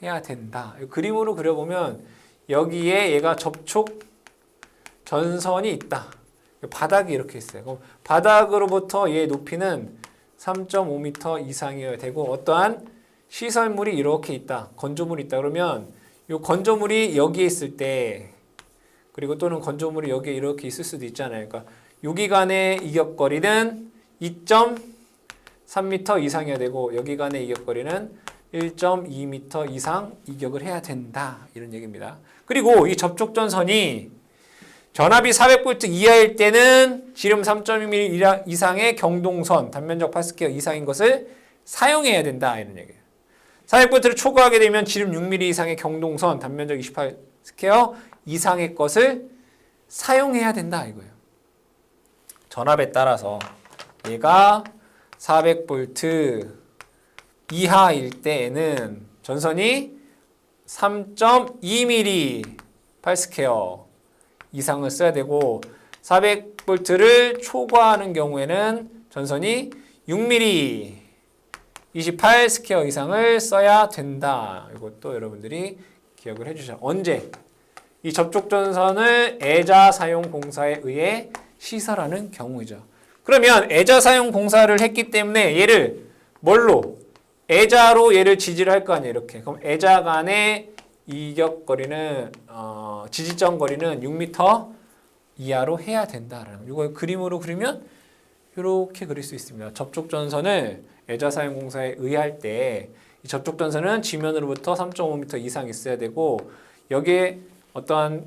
해야 된다. 그림으로 그려보면 여기에 얘가 접촉 전선이 있다. 바닥이 이렇게 있어요. 그럼 바닥으로부터 얘 높이는 3.5m 이상이어야 되고 어떠한 시설물이 이렇게 있다. 건조물이 있다. 그러면 이 건조물이 여기에 있을 때 그리고 또는 건조물이 여기에 이렇게 있을 수도 있잖아요. 그러니까 여기 간의 이격거리는 2.3m 이상이어야 되고 여기 간의 이격거리는 1.2m 이상 이격을 해야 된다. 이런 얘기입니다. 그리고 이 접촉전선이 전압이 400V 이하일 때는 지름 3.2mm 이상의 경동선, 단면적 파스케어 이상인 것을 사용해야 된다. 이런 얘기예요. 400V를 초과하게 되면 지름 6mm 이상의 경동선, 단면적 28스퀘어 이상의 것을 사용해야 된다. 이거예요. 전압에 따라서 얘가 400V 이하일 때에는 전선이 3.2mm 8스퀘어 이상을 써야 되고 400V를 초과하는 경우에는 전선이 6mm 28스퀘어 이상을 써야 된다. 이것도 여러분들이 기억을 해주셔. 언제? 이 접촉전선을 애자 사용 공사에 의해 시설하는 경우이죠. 그러면 애자 사용 공사를 했기 때문에 얘를 뭘로? 애자로 얘를 지지를 할 거 아니에요. 이렇게. 그럼 애자 간의 이격거리는 지지점 거리는 6m 이하로 해야 된다라는 거. 이거 그림으로 그리면 이렇게 그릴 수 있습니다. 접촉전선을 애자 사용 공사에 의할 때 이 접촉전선은 지면으로부터 3.5m 이상 있어야 되고 여기에 어떠한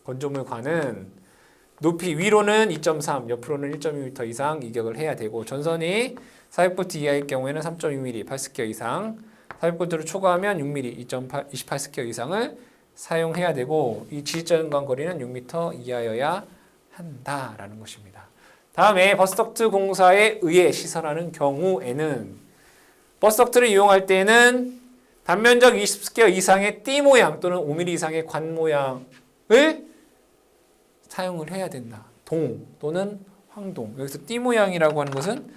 건조물과는 높이 위로는 2.3, 옆으로는 1.2m 이상 이격을 해야 되고 전선이 400V 이하일 경우에는 3.2mm 8스퀘어 이상 400V를 초과하면 6mm 28스퀘어 이상을 사용해야 되고 이 지지점 간 거리는 6m 이하여야 한다라는 것입니다. 다음에 버스덕트 공사에 의해 시설하는 경우에는 버스덕트를 이용할 때는 단면적 20스퀘어 이상의 띠 모양 또는 5mm 이상의 관 모양을 사용을 해야 된다. 동 또는 황동. 여기서 띠 모양이라고 하는 것은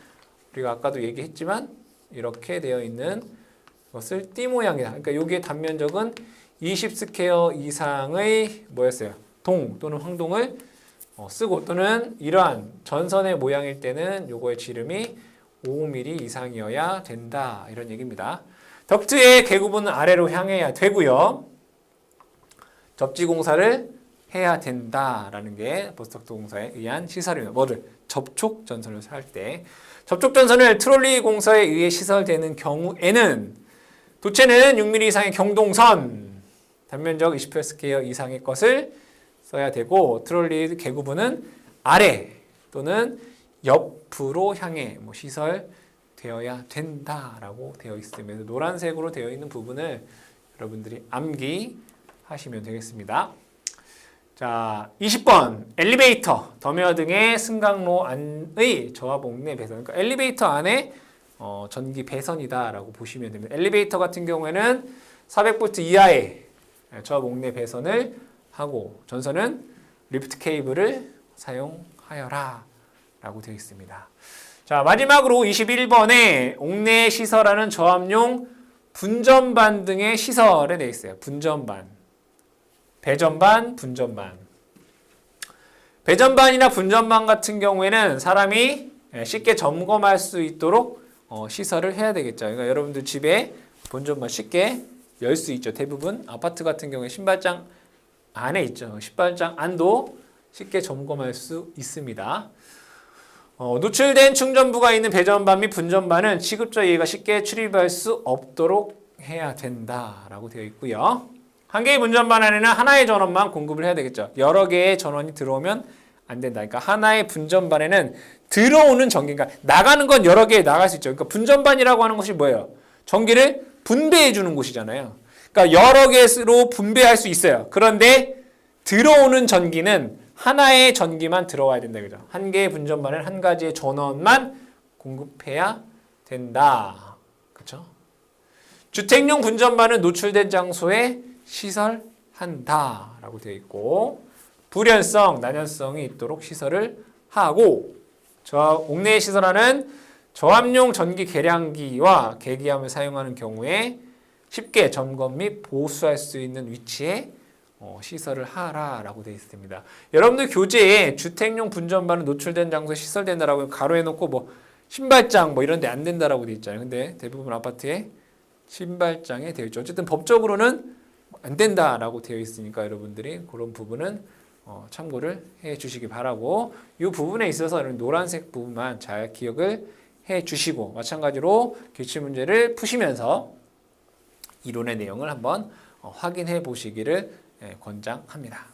우리가 아까도 얘기했지만 이렇게 되어 있는 것을 띠 모양이다. 그러니까 여기에 단면적은 20스퀘어 이상의 뭐였어요? 동 또는 황동을 쓰고 또는 이러한 전선의 모양일 때는 요거의 지름이 5mm 이상이어야 된다. 이런 얘기입니다. 덕트의 계급은 아래로 향해야 되고요. 접지 공사를 해야 된다라는 게 버스덕트 공사에 의한 시설입니다. 뭐를? 접촉 전선을 할 때. 접촉 전선을 트롤리 공사에 의해 시설되는 경우에는 도체는 6mm 이상의 경동선, 단면적 28스퀘어 이상의 것을 써야 되고 트롤리 계구부는 아래 또는 옆으로 향해 시설되어야 된다라고 되어 있으면서 노란색으로 되어 있는 부분을 여러분들이 암기하시면 되겠습니다. 자, 20번 엘리베이터, 덤웨어 등의 승강로 안의 저압 옥내 배선. 그러니까 엘리베이터 안에 전기 배선이다라고 보시면 됩니다. 엘리베이터 같은 경우에는 400V 이하의 저압 옥내 배선을 하고 전선은 리프트 케이블을 사용하여라 라고 되어 있습니다. 자, 마지막으로 21번에 옥내에 시설하는 저압용 분전반 등의 시설에 되어 있어요. 분전반, 배전반, 분전반. 배전반이나 분전반 같은 경우에는 사람이 쉽게 점검할 수 있도록 시설을 해야 되겠죠. 그러니까 여러분들 집에 분전반 쉽게 열 수 있죠. 대부분 아파트 같은 경우에 신발장 안에 있죠. 신발장 안도 쉽게 점검할 수 있습니다. 노출된 충전부가 있는 배전반 및 분전반은 취급자 이해가 쉽게 출입할 수 없도록 해야 된다라고 되어 있고요. 한 개의 분전반 안에는 하나의 전원만 공급을 해야 되겠죠. 여러 개의 전원이 들어오면 안 된다. 그러니까 하나의 분전반에는 들어오는 전기가 나가는 건 여러 개 나갈 수 있죠. 그러니까 분전반이라고 하는 것이 뭐예요? 전기를 분배해 주는 곳이잖아요. 그러니까 여러 개로 분배할 수 있어요. 그런데 들어오는 전기는 하나의 전기만 들어와야 된다. 그죠? 한 개의 분전반은 한 가지의 전원만 공급해야 된다. 그렇죠? 주택용 분전반은 노출된 장소에 시설한다 라고 되어 있고 불연성, 난연성이 있도록 시설을 하고 옥내에 시설하는 저압용 전기 계량기와 계기함을 사용하는 경우에 쉽게 점검 및 보수할 수 있는 위치에 시설을 하라라고 되어 있습니다. 여러분들 교재에 주택용 분전반은 노출된 장소에 시설된다라고 가로해놓고 뭐 신발장 뭐 이런 데 안 된다라고 되어 있잖아요. 근데 대부분 아파트에 신발장에 되어 있죠. 어쨌든 법적으로는 안 된다라고 되어 있으니까 여러분들이 그런 부분은 참고를 해 주시기 바라고 이 부분에 있어서 노란색 부분만 잘 기억을 해 주시고 마찬가지로 기출문제를 푸시면서 이론의 내용을 한번 확인해 보시기를 권장합니다.